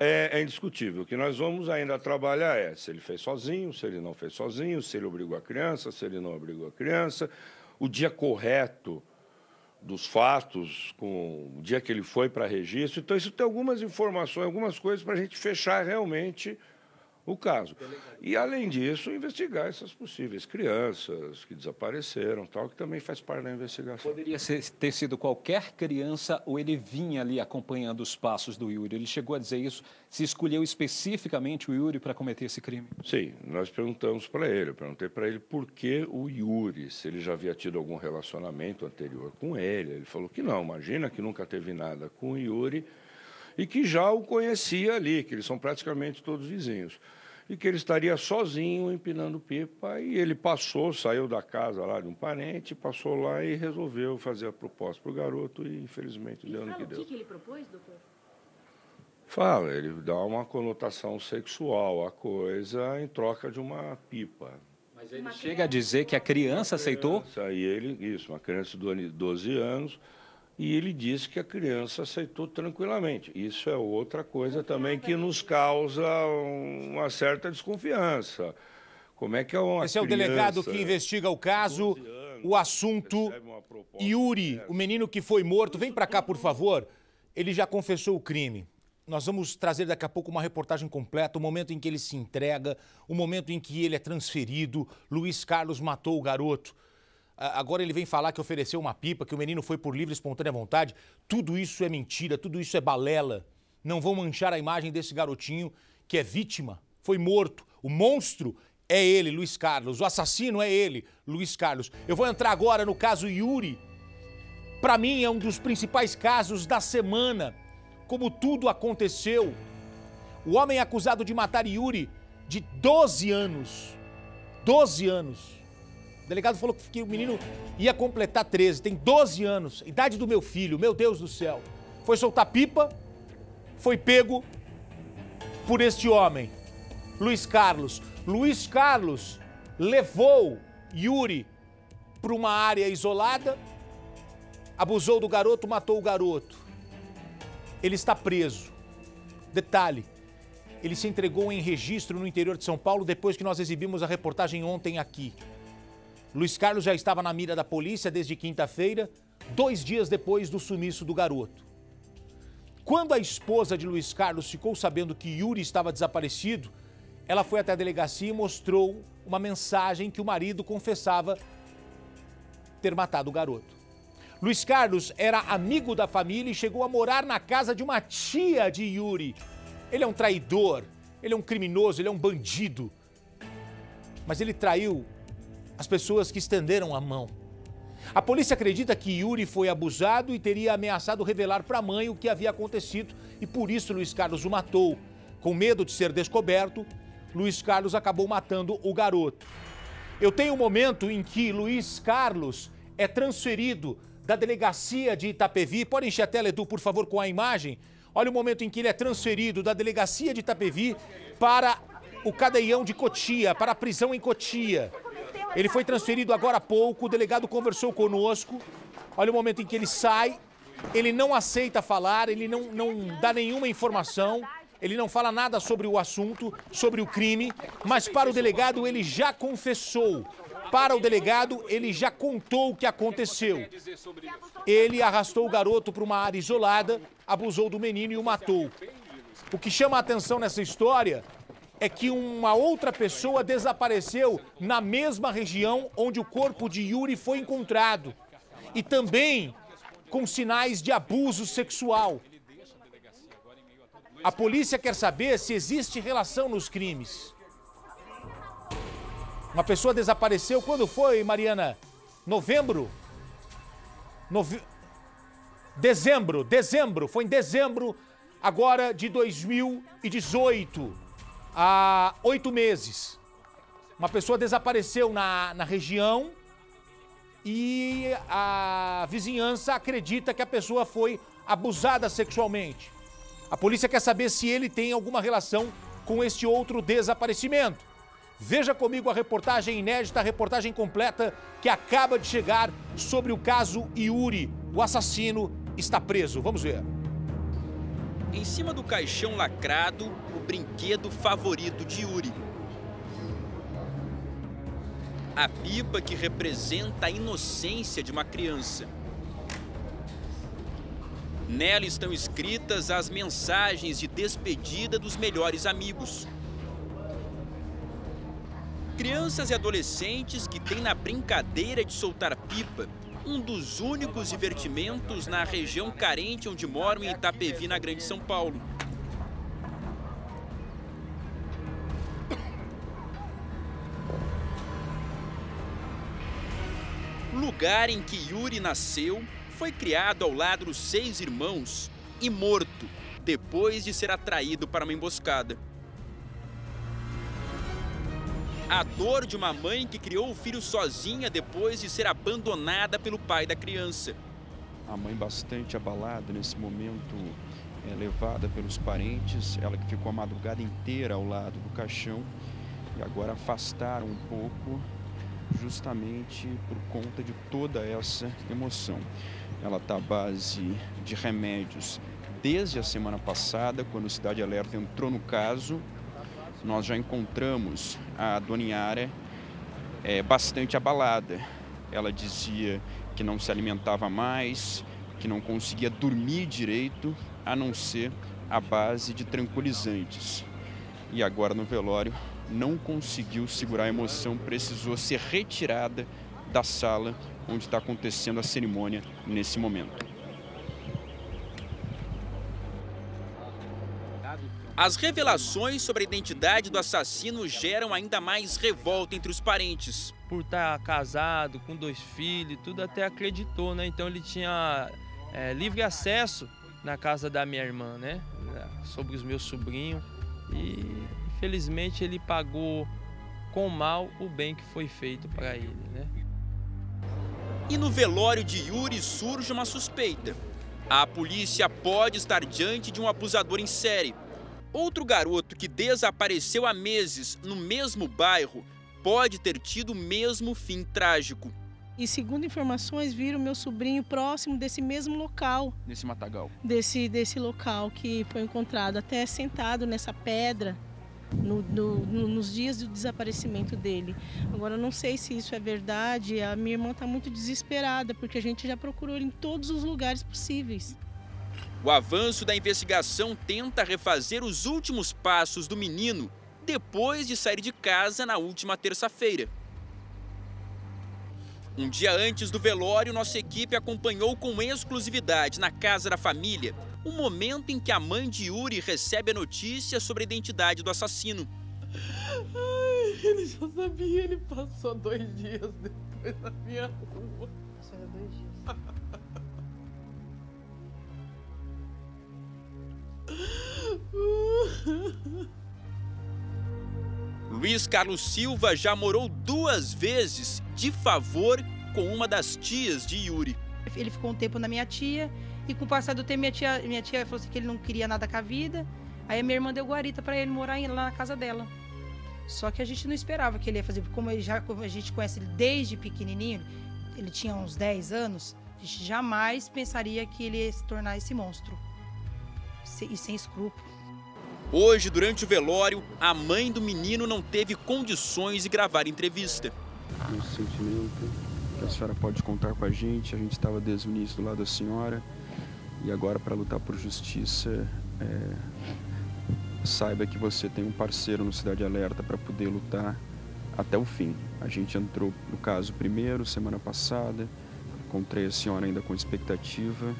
é indiscutível. O que nós vamos ainda trabalhar é se ele fez sozinho, se ele não fez sozinho, se ele obrigou a criança, se ele não obrigou a criança, o dia correto dos fatos, com o dia que ele foi para registro. Então, isso tem algumas informações, algumas coisas para a gente fechar realmente o caso. E, além disso, investigar essas possíveis crianças que desapareceram, tal, que também faz parte da investigação. Poderia ter sido qualquer criança ou ele vinha ali acompanhando os passos do Yuri? Ele chegou a dizer isso? Se escolheu especificamente o Yuri para cometer esse crime? Sim, nós perguntamos para ele. Eu perguntei para ele por que o Yuri, se ele já havia tido algum relacionamento anterior com ele. Ele falou que não, imagina que nunca teve nada com o Yuri e que já o conhecia ali, que eles são praticamente todos vizinhos. E que ele estaria sozinho empinando pipa, e ele saiu da casa lá de um parente, passou lá e resolveu fazer a proposta para o garoto, e infelizmente deu no que deu. O que ele propôs, doutor? Fala, ele dá uma conotação sexual à coisa em troca de uma pipa. Mas ele chega a dizer que a criança aceitou? Uma criança de 12 anos, e ele disse que a criança aceitou tranquilamente. Isso é outra coisa também que nos causa uma certa desconfiança. Como é que é uma Esse é o delegado que investiga o caso, o assunto Yuri, o menino que foi morto. Vem para cá, por favor. Ele já confessou o crime. Nós vamos trazer daqui a pouco uma reportagem completa, o momento em que ele se entrega, o momento em que ele é transferido. Luiz Carlos matou o garoto. Agora ele vem falar que ofereceu uma pipa, que o menino foi por livre e espontânea vontade. Tudo isso é mentira, tudo isso é balela. Não vão manchar a imagem desse garotinho que é vítima, foi morto. O monstro é ele, Luiz Carlos. O assassino é ele, Luiz Carlos. Eu vou entrar agora no caso Yuri. Para mim é um dos principais casos da semana. Como tudo aconteceu. O homem acusado de matar Yuri, de 12 anos. 12 anos. O delegado falou que o menino ia completar 13, tem 12 anos, idade do meu filho, meu Deus do céu. Foi soltar pipa, foi pego por este homem, Luiz Carlos. Luiz Carlos levou Yuri para uma área isolada, abusou do garoto, matou o garoto. Ele está preso. Detalhe, ele se entregou em registro no interior de São Paulo depois que nós exibimos a reportagem ontem aqui. Luiz Carlos já estava na mira da polícia desde quinta-feira, 2 dias depois do sumiço do garoto. Quando a esposa de Luiz Carlos ficou sabendo que Yuri estava desaparecido, ela foi até a delegacia e mostrou uma mensagem que o marido confessava ter matado o garoto. Luiz Carlos era amigo da família e chegou a morar na casa de uma tia de Yuri. Ele é um traidor, ele é um criminoso, ele é um bandido. Mas ele traiu as pessoas que estenderam a mão. A polícia acredita que Yuri foi abusado e teria ameaçado revelar para a mãe o que havia acontecido e por isso Luiz Carlos o matou. Com medo de ser descoberto, Luiz Carlos acabou matando o garoto. Eu tenho um momento em que Luiz Carlos é transferido da delegacia de Itapevi. Pode encher a tela, Edu, por favor, com a imagem. Olha o momento em que ele é transferido da delegacia de Itapevi para o cadeião de Cotia, para a prisão em Cotia. Ele foi transferido agora há pouco, o delegado conversou conosco. Olha o momento em que ele sai, ele não aceita falar, ele não dá nenhuma informação, ele não fala nada sobre o assunto, sobre o crime, mas para o delegado ele já confessou. Para o delegado, ele já contou o que aconteceu. Ele arrastou o garoto para uma área isolada, abusou do menino e o matou. O que chama a atenção nessa história é que uma outra pessoa desapareceu na mesma região onde o corpo de Yuri foi encontrado. E também com sinais de abuso sexual. A polícia quer saber se existe relação nos crimes. Uma pessoa desapareceu, quando foi, Mariana? Novembro? Dezembro, foi em dezembro agora de 2018, há 8 meses. Uma pessoa desapareceu na região e a vizinhança acredita que a pessoa foi abusada sexualmente. A polícia quer saber se ele tem alguma relação com este outro desaparecimento. Veja comigo a reportagem inédita, a reportagem completa que acaba de chegar sobre o caso Yuri. O assassino está preso. Vamos ver. Em cima do caixão lacrado, o brinquedo favorito de Yuri. A pipa que representa a inocência de uma criança. Nela estão escritas as mensagens de despedida dos melhores amigos. Crianças e adolescentes que têm na brincadeira de soltar pipa um dos únicos divertimentos na região carente onde moram em Itapevi, na Grande São Paulo. Lugar em que Yuri nasceu, foi criado ao lado dos 6 irmãos e morto depois de ser atraído para uma emboscada. A dor de uma mãe que criou o filho sozinha depois de ser abandonada pelo pai da criança. A mãe bastante abalada nesse momento, levada pelos parentes, ela que ficou a madrugada inteira ao lado do caixão e agora afastaram um pouco justamente por conta de toda essa emoção. Ela está à base de remédios desde a semana passada, quando o Cidade Alerta entrou no caso. Nós já encontramos a dona Yara bastante abalada. Ela dizia que não se alimentava mais, que não conseguia dormir direito, a não ser à base de tranquilizantes. E agora no velório não conseguiu segurar a emoção, precisou ser retirada da sala onde está acontecendo a cerimônia nesse momento. As revelações sobre a identidade do assassino geram ainda mais revolta entre os parentes. Por estar casado, com 2 filhos, tudo até acreditou, né? Então ele tinha livre acesso na casa da minha irmã, né? Sobre os meus sobrinhos. E infelizmente ele pagou com mal o bem que foi feito para ele, né? E no velório de Yuri surge uma suspeita. A polícia pode estar diante de um abusador em série. Outro garoto que desapareceu há meses no mesmo bairro pode ter tido o mesmo fim trágico. E segundo informações, viram meu sobrinho próximo desse mesmo local. Nesse matagal? Desse local que foi encontrado, até sentado nessa pedra nos dias do desaparecimento dele. Agora, eu não sei se isso é verdade, a minha irmã está muito desesperada, porque a gente já procurou ele em todos os lugares possíveis. O avanço da investigação tenta refazer os últimos passos do menino depois de sair de casa na última terça-feira. Um dia antes do velório, nossa equipe acompanhou com exclusividade na casa da família o momento em que a mãe de Yuri recebe a notícia sobre a identidade do assassino. Ai, ele já sabia, ele passou 2 dias depois na minha rua. Passou 2 dias. Luiz Carlos Silva já morou 2 vezes de favor com uma das tias de Yuri. Ele ficou um tempo na minha tia e com o passar do tempo minha tia falou assim que ele não queria nada com a vida. Aí a minha irmã deu guarita para ele morar lá na casa dela. Só que a gente não esperava que ele ia fazer, porque como a gente conhece ele desde pequenininho, ele tinha uns 10 anos, a gente jamais pensaria que ele ia se tornar esse monstro. E sem escrúpulo. Hoje, durante o velório, a mãe do menino não teve condições de gravar entrevista. Meu sentimento, que a senhora pode contar com a gente estava desde o início do lado da senhora e agora para lutar por justiça, saiba que você tem um parceiro no Cidade Alerta para poder lutar até o fim. A gente entrou no caso primeiro, semana passada, encontrei a senhora ainda com expectativa,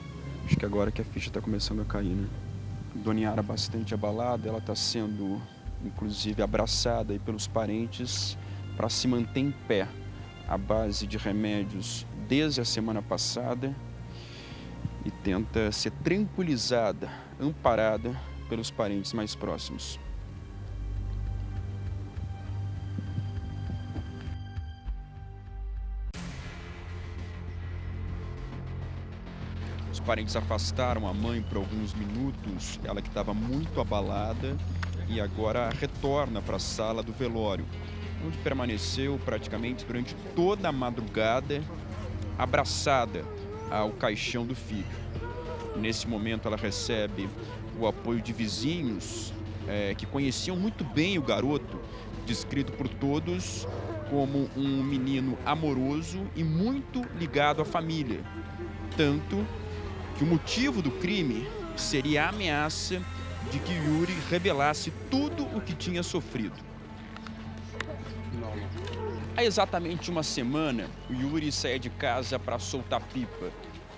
acho que agora que a ficha está começando a cair, né? Dona Yara bastante abalada, ela está sendo inclusive abraçada aí pelos parentes para se manter em pé, à base de remédios desde a semana passada e tenta ser tranquilizada, amparada pelos parentes mais próximos. Os parentes afastaram a mãe por alguns minutos, ela que estava muito abalada, e agora retorna para a sala do velório, onde permaneceu praticamente durante toda a madrugada, abraçada ao caixão do filho. Nesse momento ela recebe o apoio de vizinhos que conheciam muito bem o garoto, descrito por todos como um menino amoroso e muito ligado à família. Tanto que o motivo do crime seria a ameaça de que Yuri revelasse tudo o que tinha sofrido. Há exatamente uma semana, o Yuri saía de casa para soltar pipa,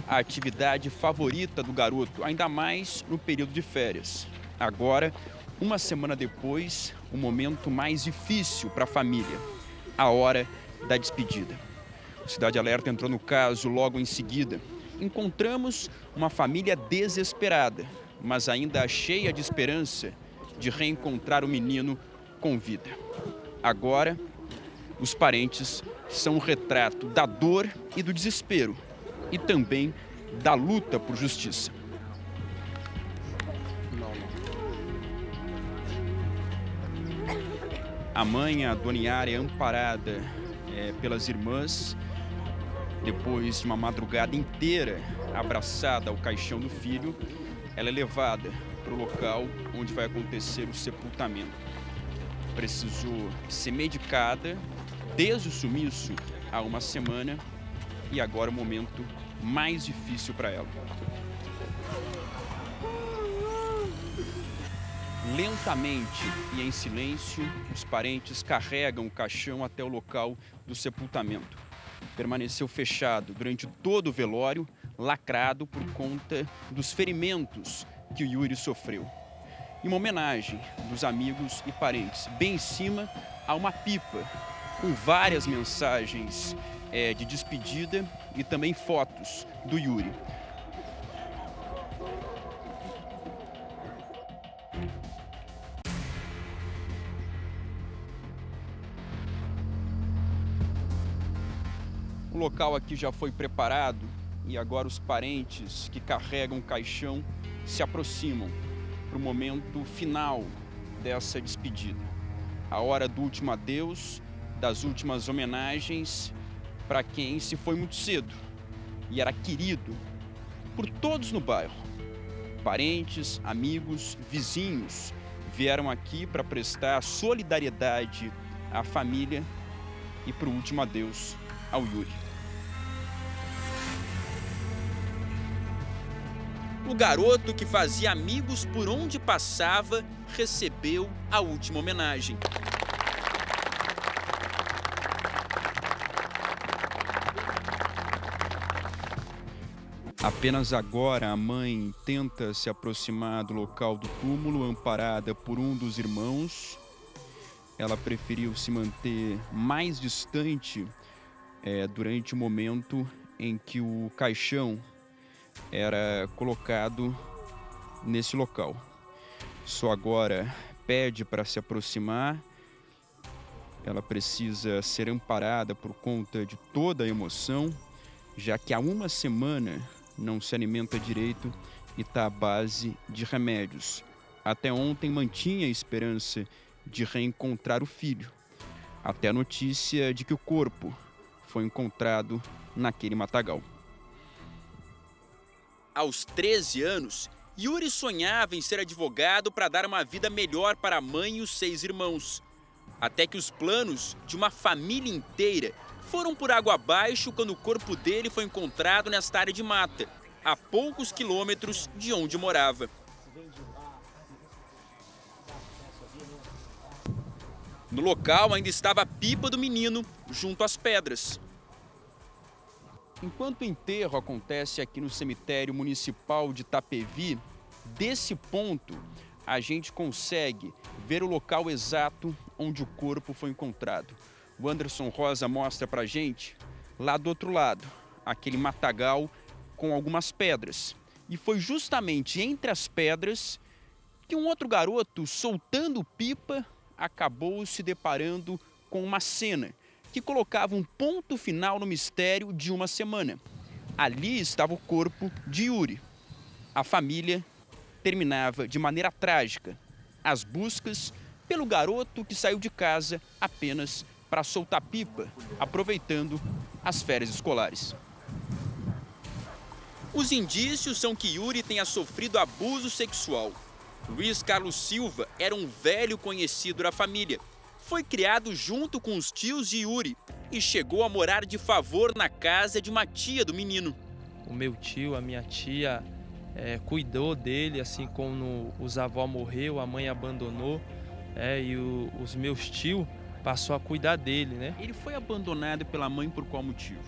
a atividade favorita do garoto, ainda mais no período de férias. Agora, uma semana depois, o momento mais difícil para a família, a hora da despedida. O Cidade Alerta entrou no caso logo em seguida. Encontramos uma família desesperada, mas ainda cheia de esperança de reencontrar o menino com vida. Agora, os parentes são um retrato da dor e do desespero, e também da luta por justiça. A mãe, a Dona Yara, é amparada pelas irmãs, depois de uma madrugada inteira abraçada ao caixão do filho. Ela é levada para o local onde vai acontecer o sepultamento. Precisou ser medicada desde o sumiço há uma semana e agora é o momento mais difícil para ela. Lentamente e em silêncio, os parentes carregam o caixão até o local do sepultamento. Permaneceu fechado durante todo o velório, lacrado por conta dos ferimentos que o Yuri sofreu. Em uma homenagem dos amigos e parentes, bem em cima há uma pipa com várias mensagens de despedida e também fotos do Yuri. O local aqui já foi preparado e agora os parentes que carregam o caixão se aproximam para o momento final dessa despedida. A hora do último adeus, das últimas homenagens para quem se foi muito cedo e era querido por todos no bairro. Parentes, amigos, vizinhos vieram aqui para prestar solidariedade à família e para o último adeus ao Yuri. O garoto que fazia amigos por onde passava recebeu a última homenagem. Apenas agora a mãe tenta se aproximar do local do túmulo, amparada por um dos irmãos. Ela preferiu se manter mais distante durante o momento em que o caixão era colocado nesse local. Só agora pede para se aproximar. Ela precisa ser amparada por conta de toda a emoção, já que há uma semana não se alimenta direito e está à base de remédios. Até ontem mantinha a esperança de reencontrar o filho, até a notícia de que o corpo foi encontrado naquele matagal. Aos 13 anos, Yuri sonhava em ser advogado para dar uma vida melhor para a mãe e os 6 irmãos. Até que os planos de uma família inteira foram por água abaixo quando o corpo dele foi encontrado nesta área de mata, a poucos quilômetros de onde morava. No local ainda estava a pipa do menino, junto às pedras. Enquanto o enterro acontece aqui no cemitério municipal de Itapevi, desse ponto a gente consegue ver o local exato onde o corpo foi encontrado. O Anderson Rosa mostra pra gente, lá do outro lado, aquele matagal com algumas pedras. E foi justamente entre as pedras que um outro garoto, soltando pipa, acabou se deparando com uma cena que colocava um ponto final no mistério de uma semana. Ali estava o corpo de Yuri. A família terminava de maneira trágica as buscas pelo garoto que saiu de casa apenas para soltar pipa, aproveitando as férias escolares. Os indícios são que Yuri tenha sofrido abuso sexual. Luiz Carlos Silva era um velho conhecido da família. Foi criado junto com os tios de Yuri e chegou a morar de favor na casa de uma tia do menino. O meu tio, a minha tia, cuidou dele, assim como os avós morreu, a mãe abandonou, e os meus tios passou a cuidar dele, né? Ele foi abandonado pela mãe por qual motivo?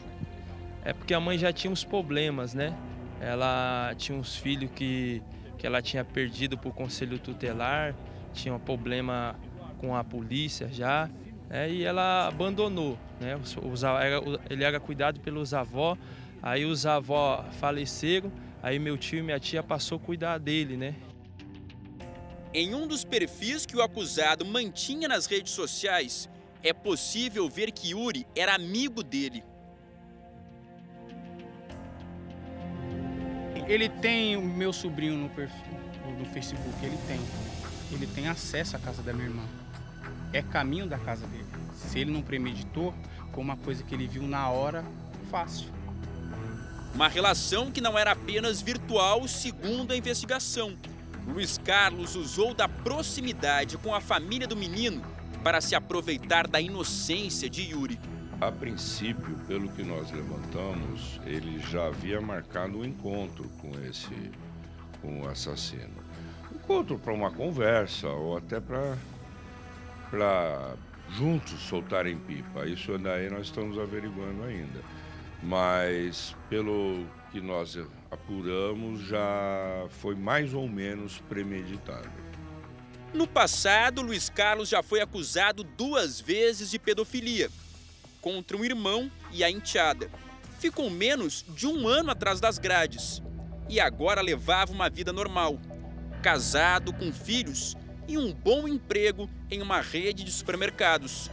É porque a mãe já tinha uns problemas, né? Ela tinha uns filhos que ela tinha perdido por conselho tutelar, tinha um problema com a polícia já, e ela abandonou, né? Ele era cuidado pelos avós, aí os avós faleceram, aí meu tio e minha tia passou a cuidar dele, né? Em um dos perfis que o acusado mantinha nas redes sociais, é possível ver que Yuri era amigo dele. Ele tem o meu sobrinho no perfil, no Facebook, ele tem acesso à casa da minha irmã. É caminho da casa dele. Se ele não premeditou, foi uma coisa que ele viu na hora, fácil. Uma relação que não era apenas virtual, segundo a investigação. Luiz Carlos usou da proximidade com a família do menino para se aproveitar da inocência de Yuri. A princípio, pelo que nós levantamos, ele já havia marcado um encontro com o assassino. Encontro para uma conversa ou até para juntos soltarem pipa. Isso daí nós estamos averiguando ainda. Mas pelo que nós apuramos, já foi mais ou menos premeditado. No passado, Luiz Carlos já foi acusado 2 vezes de pedofilia, contra um irmão e a enteada. Ficou menos de 1 ano atrás das grades e agora levava uma vida normal, casado, com filhos e um bom emprego em uma rede de supermercados.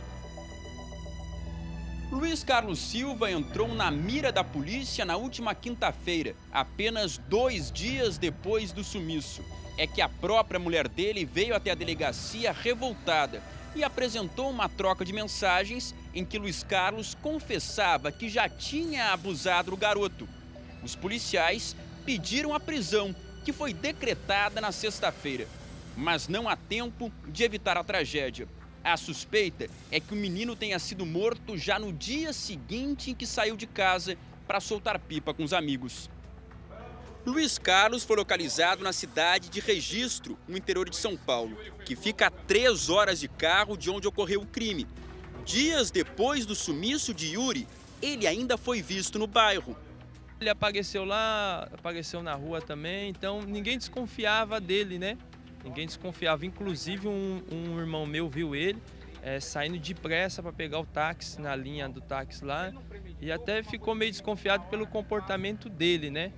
Luiz Carlos Silva entrou na mira da polícia na última quinta-feira, apenas 2 dias depois do sumiço. É que a própria mulher dele veio até a delegacia revoltada e apresentou uma troca de mensagens em que Luiz Carlos confessava que já tinha abusado do garoto. Os policiais pediram a prisão, que foi decretada na sexta-feira, mas não há tempo de evitar a tragédia. A suspeita é que o menino tenha sido morto já no dia seguinte em que saiu de casa para soltar pipa com os amigos. Luiz Carlos foi localizado na cidade de Registro, no interior de São Paulo, que fica a 3 horas de carro de onde ocorreu o crime. Dias depois do sumiço de Yuri, ele ainda foi visto no bairro. Ele apareceu lá, apareceu na rua também, então ninguém desconfiava dele, né? Ninguém desconfiava, inclusive um irmão meu viu ele saindo depressa para pegar o táxi na linha do táxi lá e até ficou meio desconfiado pelo comportamento dele, né?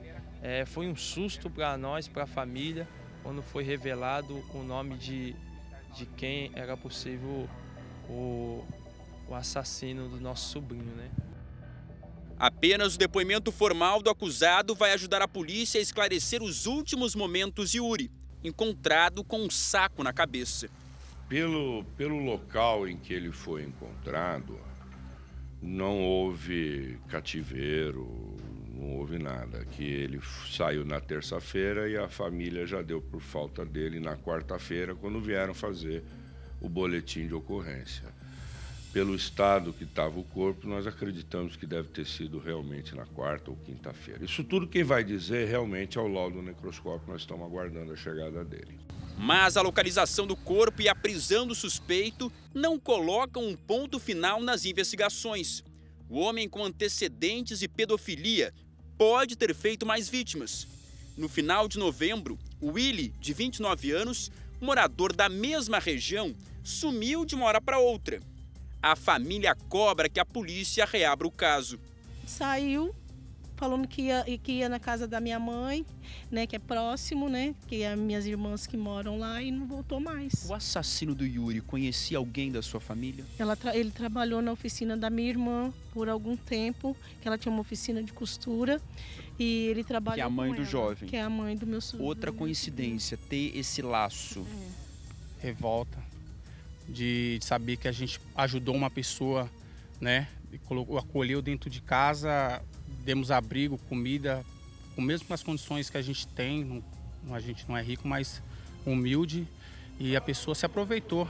Foi um susto para nós, para a família, quando foi revelado o nome de quem era possível o assassino do nosso sobrinho, né? Apenas o depoimento formal do acusado vai ajudar a polícia a esclarecer os últimos momentos de Yuri, encontrado com um saco na cabeça. Pelo local em que ele foi encontrado, não houve cativeiro, não houve nada. Que ele saiu na terça-feira e a família já deu por falta dele na quarta-feira, quando vieram fazer o boletim de ocorrência. Pelo estado que estava o corpo, nós acreditamos que deve ter sido realmente na quarta ou quinta-feira. Isso tudo quem vai dizer realmente é o laudo necroscópico, nós estamos aguardando a chegada dele. Mas a localização do corpo e a prisão do suspeito não colocam um ponto final nas investigações. O homem com antecedentes de pedofilia pode ter feito mais vítimas. No final de novembro, o Willy, de 29 anos, morador da mesma região, sumiu de uma hora para outra. A família cobra que a polícia reabra o caso. Saiu falando que ia na casa da minha mãe, né, que é próximo, né, que é minhas irmãs que moram lá, e não voltou mais. O assassino do Yuri conhecia alguém da sua família? Ele trabalhou na oficina da minha irmã por algum tempo, que ela tinha uma oficina de costura, e ele trabalhou. Que é a mãe do jovem. Que é a mãe do meu sobrinho. Outra coincidência, ter esse laço. Revolta de saber que a gente ajudou uma pessoa, né, acolheu dentro de casa, demos abrigo, comida, com mesmo com as condições que a gente tem, a gente não é rico, mas humilde, e a pessoa se aproveitou.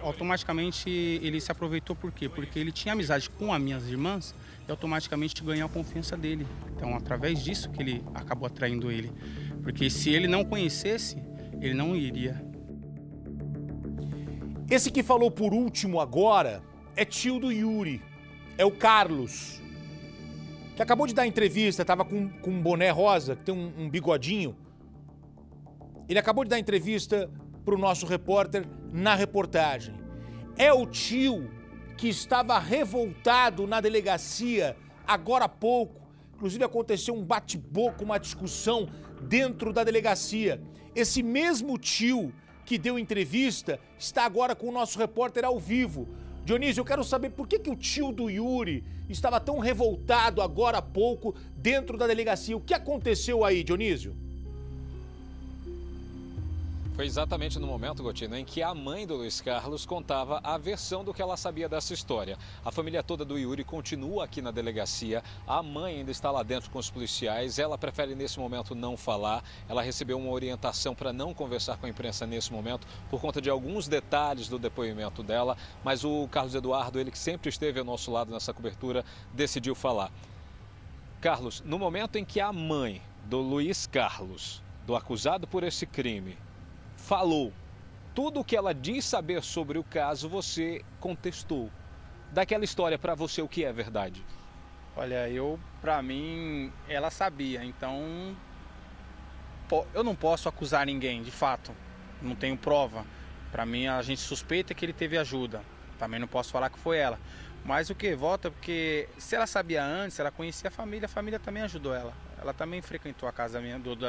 Automaticamente ele se aproveitou por quê? Porque ele tinha amizade com as minhas irmãs e automaticamente ganhou a confiança dele. Então, através disso que ele acabou atraindo ele. Porque se ele não conhecesse, ele não iria. Esse que falou por último agora é tio do Yuri, é o Carlos, que acabou de dar entrevista, estava com um boné rosa, que tem um bigodinho. Ele acabou de dar entrevista para o nosso repórter na reportagem. É o tio que estava revoltado na delegacia agora há pouco. Inclusive aconteceu um bate-boca, uma discussão dentro da delegacia. Esse mesmo tio que deu entrevista está agora com o nosso repórter ao vivo. Dionísio, eu quero saber por que o tio do Yuri estava tão revoltado agora há pouco dentro da delegacia. O que aconteceu aí, Dionísio? Foi exatamente no momento, Gotino, em que a mãe do Luiz Carlos contava a versão do que ela sabia dessa história. A família toda do Yuri continua aqui na delegacia, a mãe ainda está lá dentro com os policiais, ela prefere nesse momento não falar, ela recebeu uma orientação para não conversar com a imprensa nesse momento por conta de alguns detalhes do depoimento dela, mas o Carlos Eduardo, ele que sempre esteve ao nosso lado nessa cobertura, decidiu falar. Carlos, no momento em que a mãe do Luiz Carlos, do acusado por esse crime, falou tudo o que ela diz saber sobre o caso, você contestou. Daquela história, para você, o que é verdade? Olha, para mim, ela sabia, então eu não posso acusar ninguém, de fato, não tenho prova. Para mim, a gente suspeita que ele teve ajuda, também não posso falar que foi ela. Mas o que volta, porque se ela sabia antes, ela conhecia a família também ajudou ela. Ela também frequentou a casa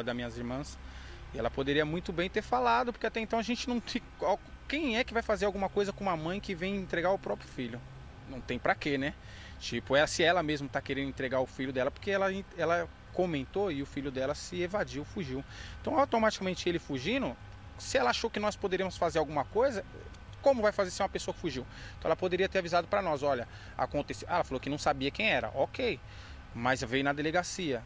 das minhas irmãs. E ela poderia muito bem ter falado, porque até então a gente não tem... Quem é que vai fazer alguma coisa com uma mãe que vem entregar o próprio filho? Não tem pra quê, né? Tipo, se ela mesma tá querendo entregar o filho dela, porque ela comentou e o filho dela se evadiu, fugiu. Então, automaticamente ele fugindo, se ela achou que nós poderíamos fazer alguma coisa, como vai fazer se uma pessoa fugiu? Então ela poderia ter avisado pra nós, olha, aconteceu... ela falou que não sabia quem era, ok, mas veio na delegacia.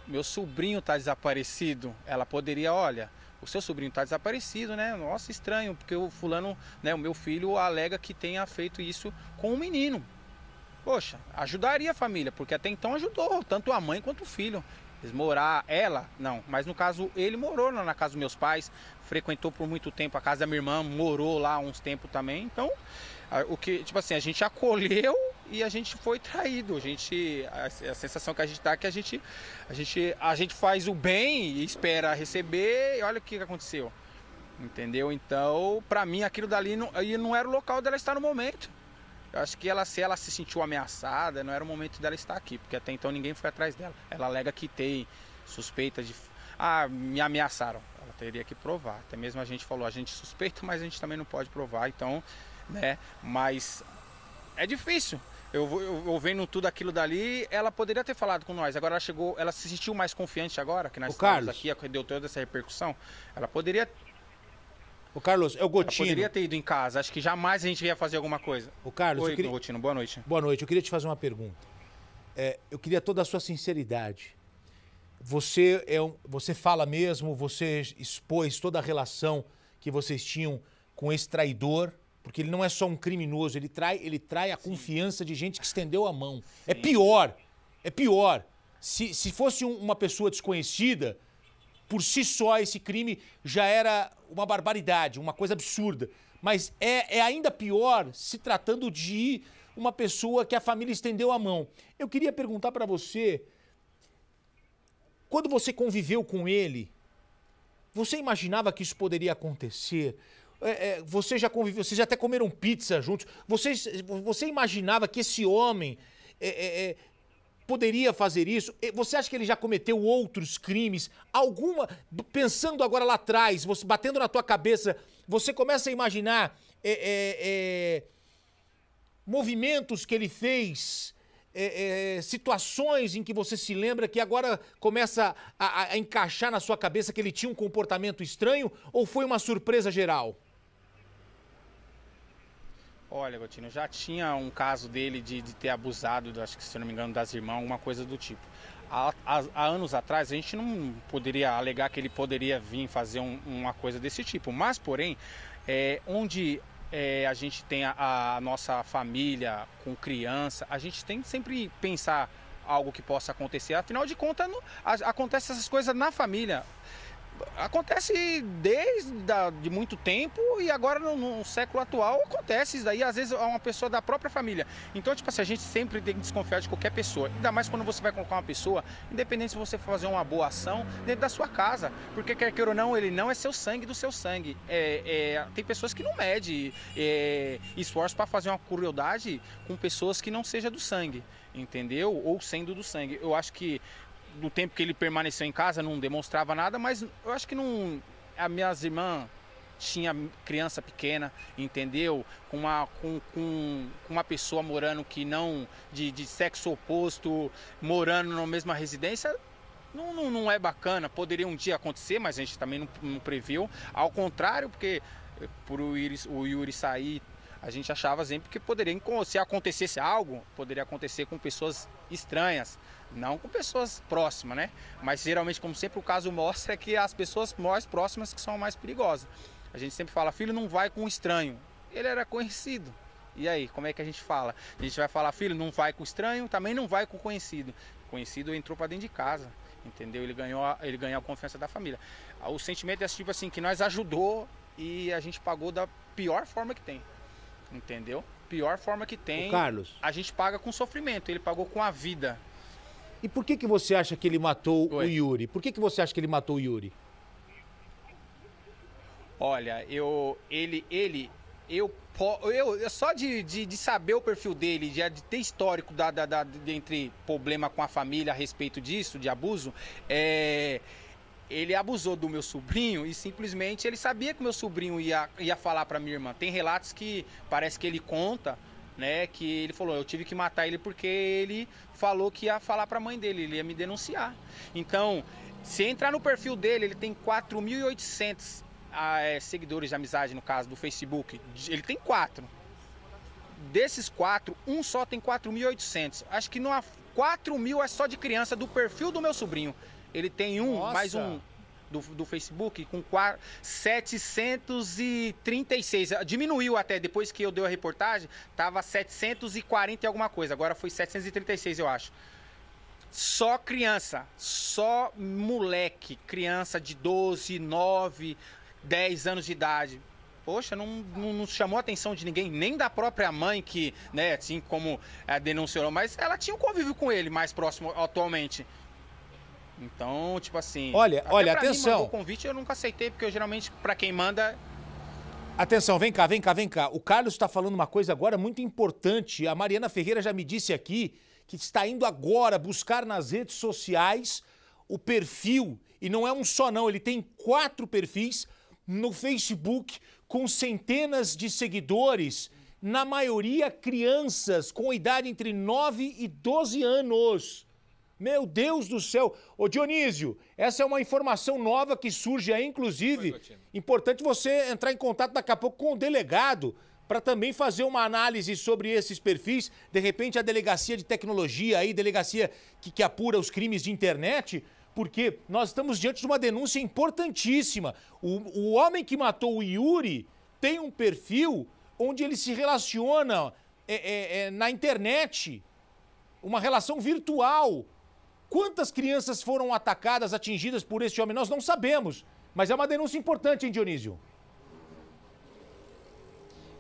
Meu sobrinho está desaparecido. Ela poderia, olha, o seu sobrinho está desaparecido, né? Nossa, estranho, porque o fulano, né, o meu filho alega que tenha feito isso com o menino. Poxa, ajudaria a família, porque até então ajudou, tanto a mãe quanto o filho. Eles ela, não, mas no caso ele morou na casa dos meus pais, frequentou por muito tempo a casa da minha irmã, morou lá uns tempos também. Então, o que, tipo assim, a gente acolheu e a gente foi traído. A sensação que a gente tá é que a gente faz o bem e espera receber, e olha o que aconteceu. Entendeu? Então, pra mim, aquilo dali não era o local dela estar no momento. Eu acho que se ela se sentiu ameaçada, não era o momento dela estar aqui, porque até então ninguém foi atrás dela. Ela alega que tem suspeita de... me ameaçaram. Ela teria que provar. Até mesmo a gente falou, a gente suspeita, mas a gente também não pode provar, então, né? Mas é difícil. Eu vendo tudo aquilo dali, ela poderia ter falado com nós. Agora ela se sentiu mais confiante agora, que nós estamos aqui, deu toda essa repercussão. Ela poderia... O Carlos, é o Gotino. Ela poderia ter ido em casa. Acho que jamais a gente ia fazer alguma coisa. O Carlos, Oi, Gotino, boa noite. Boa noite. Eu queria te fazer uma pergunta. Eu queria toda a sua sinceridade. Você fala mesmo, você expôs toda a relação que vocês tinham com esse traidor, porque ele não é só um criminoso, ele trai a confiança de gente que estendeu a mão. Sim. É pior. Se fosse uma pessoa desconhecida, por si só esse crime já era uma barbaridade, uma coisa absurda. Mas é ainda pior se tratando de uma pessoa que a família estendeu a mão. Eu queria perguntar para você, quando você conviveu com ele, você imaginava que isso poderia acontecer? Você já conviveu, vocês já até comeram pizza juntos. Você imaginava que esse homem poderia fazer isso? Você acha que ele já cometeu outros crimes? Pensando agora lá atrás, batendo na tua cabeça, você começa a imaginar movimentos que ele fez, situações em que você se lembra que agora começa a encaixar na sua cabeça que ele tinha um comportamento estranho, ou foi uma surpresa geral? Olha, Gotino, já tinha um caso dele de ter abusado, acho que se eu não me engano, das irmãs, alguma coisa do tipo. Há anos atrás, a gente não poderia alegar que ele poderia vir fazer uma coisa desse tipo. Mas, porém, onde a gente tem a nossa família com criança, a gente tem que sempre pensar algo que possa acontecer. Afinal de contas, acontece essas coisas na família. Acontece de muito tempo e agora no século atual acontece isso daí, às vezes é uma pessoa da própria família. Então, tipo assim, a gente sempre tem que desconfiar de qualquer pessoa, ainda mais quando você vai colocar uma pessoa, independente se você fazer uma boa ação dentro da sua casa, porque quer queira ou não, ele não é seu sangue do seu sangue. Tem pessoas que não medem esforço para fazer uma crueldade com pessoas que não seja do sangue, entendeu? Ou sendo do sangue. Eu acho que no tempo que ele permaneceu em casa não demonstrava nada, mas eu acho que não. As minhas irmãs tinha criança pequena, entendeu? Com uma pessoa morando que não de sexo oposto, morando na mesma residência, não é bacana. Poderia um dia acontecer, mas a gente também não previu. Ao contrário, porque por o Yuri sair, a gente achava sempre que poderia, se acontecesse algo, poderia acontecer com pessoas estranhas, não com pessoas próximas, né? Mas geralmente, como sempre o caso mostra, é que as pessoas mais próximas que são mais perigosas. A gente sempre fala, filho, não vai com um estranho. Ele era conhecido. E aí, como é que a gente fala? A gente vai falar, filho, não vai com estranho, também não vai com conhecido. O conhecido entrou para dentro de casa, entendeu? Ele ganhou a confiança da família. O sentimento é tipo assim, que nós ajudou e a gente pagou da pior forma que tem. Entendeu? Pior forma que tem. Ô, Carlos, a gente paga com sofrimento, ele pagou com a vida. E por que você acha que ele matou o Yuri? Por que você acha que ele matou o Yuri? Olha, só de saber o perfil dele, de ter histórico entre problema com a família a respeito disso, de abuso, ele abusou do meu sobrinho e simplesmente ele sabia que o meu sobrinho ia falar para minha irmã. Tem relatos que parece que ele conta, né, que ele falou, eu tive que matar ele porque ele falou que ia falar para a mãe dele, ele ia me denunciar. Então, se entrar no perfil dele, ele tem 4.800 seguidores de amizade, no caso do Facebook. Ele tem 4. Desses 4, um só tem 4.800. Acho que 4.000 é só de criança do perfil do meu sobrinho. Ele tem mais um do Facebook com 736. Diminuiu até, depois que eu dei a reportagem, tava 740 e alguma coisa. Agora foi 736, eu acho. Só criança, só moleque, criança de 12, 9, 10 anos de idade. Poxa, não chamou a atenção de ninguém, nem da própria mãe que, né, assim como denunciou, mas ela tinha um convívio com ele mais próximo atualmente. Então, tipo assim... Olha, Mim, atenção. mandou o convite, eu nunca aceitei, porque eu geralmente, pra quem manda... Atenção, vem cá. O Carlos está falando uma coisa agora muito importante. A Mariana Ferreira já me disse aqui que está indo agora buscar nas redes sociais o perfil. E não é um só não, ele tem 4 perfis no Facebook com centenas de seguidores, na maioria crianças com idade entre 9 e 12 anos. Meu Deus do céu! Ô Dionísio, essa é uma informação nova que surge aí, inclusive. Importante você entrar em contato daqui a pouco com o delegado para também fazer uma análise sobre esses perfis. De repente a delegacia de tecnologia aí, delegacia que apura os crimes de internet, porque nós estamos diante de uma denúncia importantíssima. O homem que matou o Yuri tem um perfil onde ele se relaciona na internet, uma relação virtual. Quantas crianças foram atacadas, atingidas por este homem? Nós não sabemos, mas é uma denúncia importante, hein, Dionísio?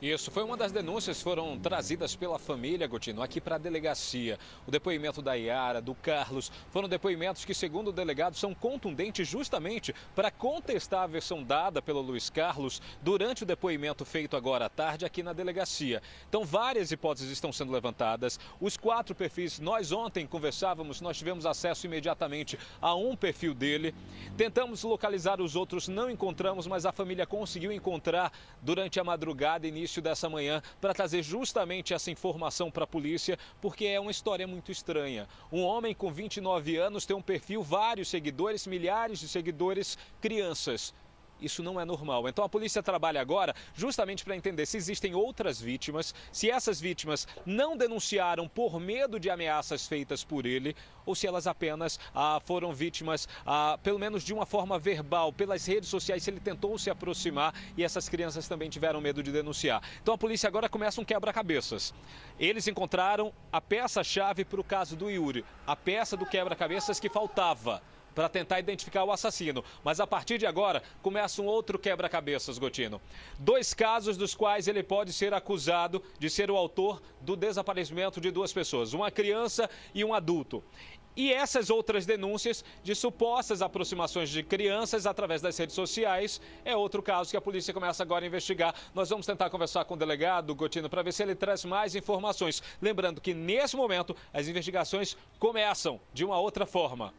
Isso, foi uma das denúncias que foram trazidas pela família, Gotino, aqui para a delegacia. O depoimento da Yara, do Carlos, foram depoimentos que, segundo o delegado, são contundentes justamente para contestar a versão dada pelo Luiz Carlos durante o depoimento feito agora à tarde aqui na delegacia. Então, várias hipóteses estão sendo levantadas. Os 4 perfis, nós ontem conversávamos, nós tivemos acesso imediatamente a um perfil dele. Tentamos localizar os outros, não encontramos, mas a família conseguiu encontrar durante a madrugada, início dessa manhã, para trazer justamente essa informação para a polícia, porque é uma história muito estranha. Um homem com 29 anos tem um perfil, vários seguidores, milhares de seguidores, crianças. Isso não é normal. Então a polícia trabalha agora justamente para entender se existem outras vítimas, se essas vítimas não denunciaram por medo de ameaças feitas por ele, ou se elas apenas foram vítimas, pelo menos de uma forma verbal, pelas redes sociais, se ele tentou se aproximar e essas crianças também tiveram medo de denunciar. Então a polícia agora começa um quebra-cabeças. Eles encontraram a peça-chave para o caso do Yuri, a peça do quebra-cabeças que faltava para tentar identificar o assassino. Mas a partir de agora, começa um outro quebra-cabeças, Gotino. 2 casos dos quais ele pode ser acusado de ser o autor do desaparecimento de 2 pessoas, uma criança e um adulto. E essas outras denúncias de supostas aproximações de crianças através das redes sociais é outro caso que a polícia começa agora a investigar. Nós vamos tentar conversar com o delegado, Gotino, para ver se ele traz mais informações. Lembrando que, nesse momento, as investigações começam de uma outra forma,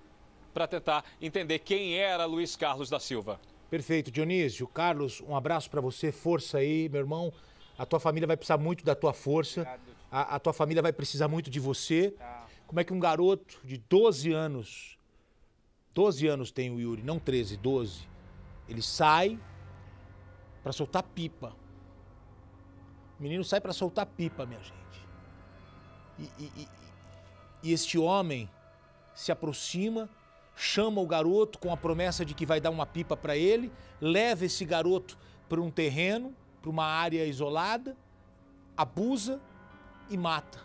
para tentar entender quem era Luiz Carlos da Silva. Perfeito, Dionísio. Carlos, um abraço para você, força aí, meu irmão. A tua família vai precisar muito da tua força, a tua família vai precisar muito de você. Como é que um garoto de 12 anos tem o Yuri, não 13, 12, ele sai para soltar pipa. O menino sai para soltar pipa, minha gente. E este homem se aproxima, chama o garoto com a promessa de que vai dar uma pipa para ele, leva esse garoto para um terreno, para uma área isolada, abusa e mata.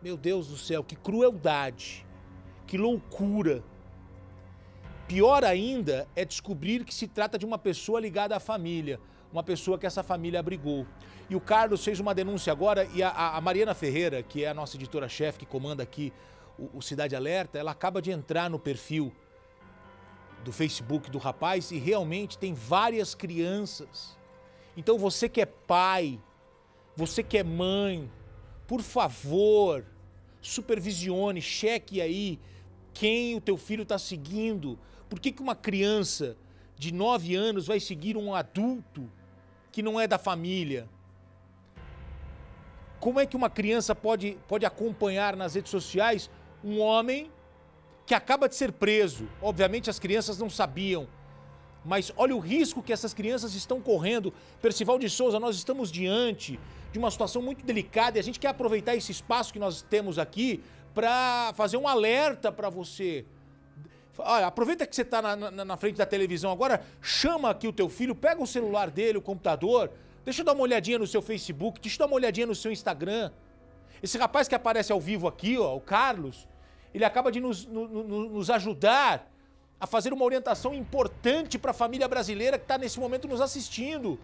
Meu Deus do céu, que crueldade, que loucura. Pior ainda é descobrir que se trata de uma pessoa ligada à família, uma pessoa que essa família abrigou. E o Carlos fez uma denúncia agora e a Mariana Ferreira, que é a nossa editora-chefe que comanda aqui o Cidade Alerta, ela acaba de entrar no perfil do Facebook do rapaz e realmente tem várias crianças. Então você que é pai, você que é mãe, por favor, supervisione, cheque aí quem o teu filho está seguindo. Por que uma criança de 9 anos vai seguir um adulto que não é da família? Como é que uma criança pode acompanhar nas redes sociais um homem que acaba de ser preso? Obviamente as crianças não sabiam, mas olha o risco que essas crianças estão correndo. Percival de Souza, nós estamos diante de uma situação muito delicada e a gente quer aproveitar esse espaço que nós temos aqui para fazer um alerta para você. Olha, aproveita que você está na frente da televisão agora, chama aqui o teu filho, pega o celular dele, o computador, deixa eu dar uma olhadinha no seu Facebook, deixa eu dar uma olhadinha no seu Instagram. Esse rapaz que aparece ao vivo aqui, ó, o Carlos, ele acaba de nos ajudar a fazer uma orientação importante para a família brasileira que está nesse momento nos assistindo.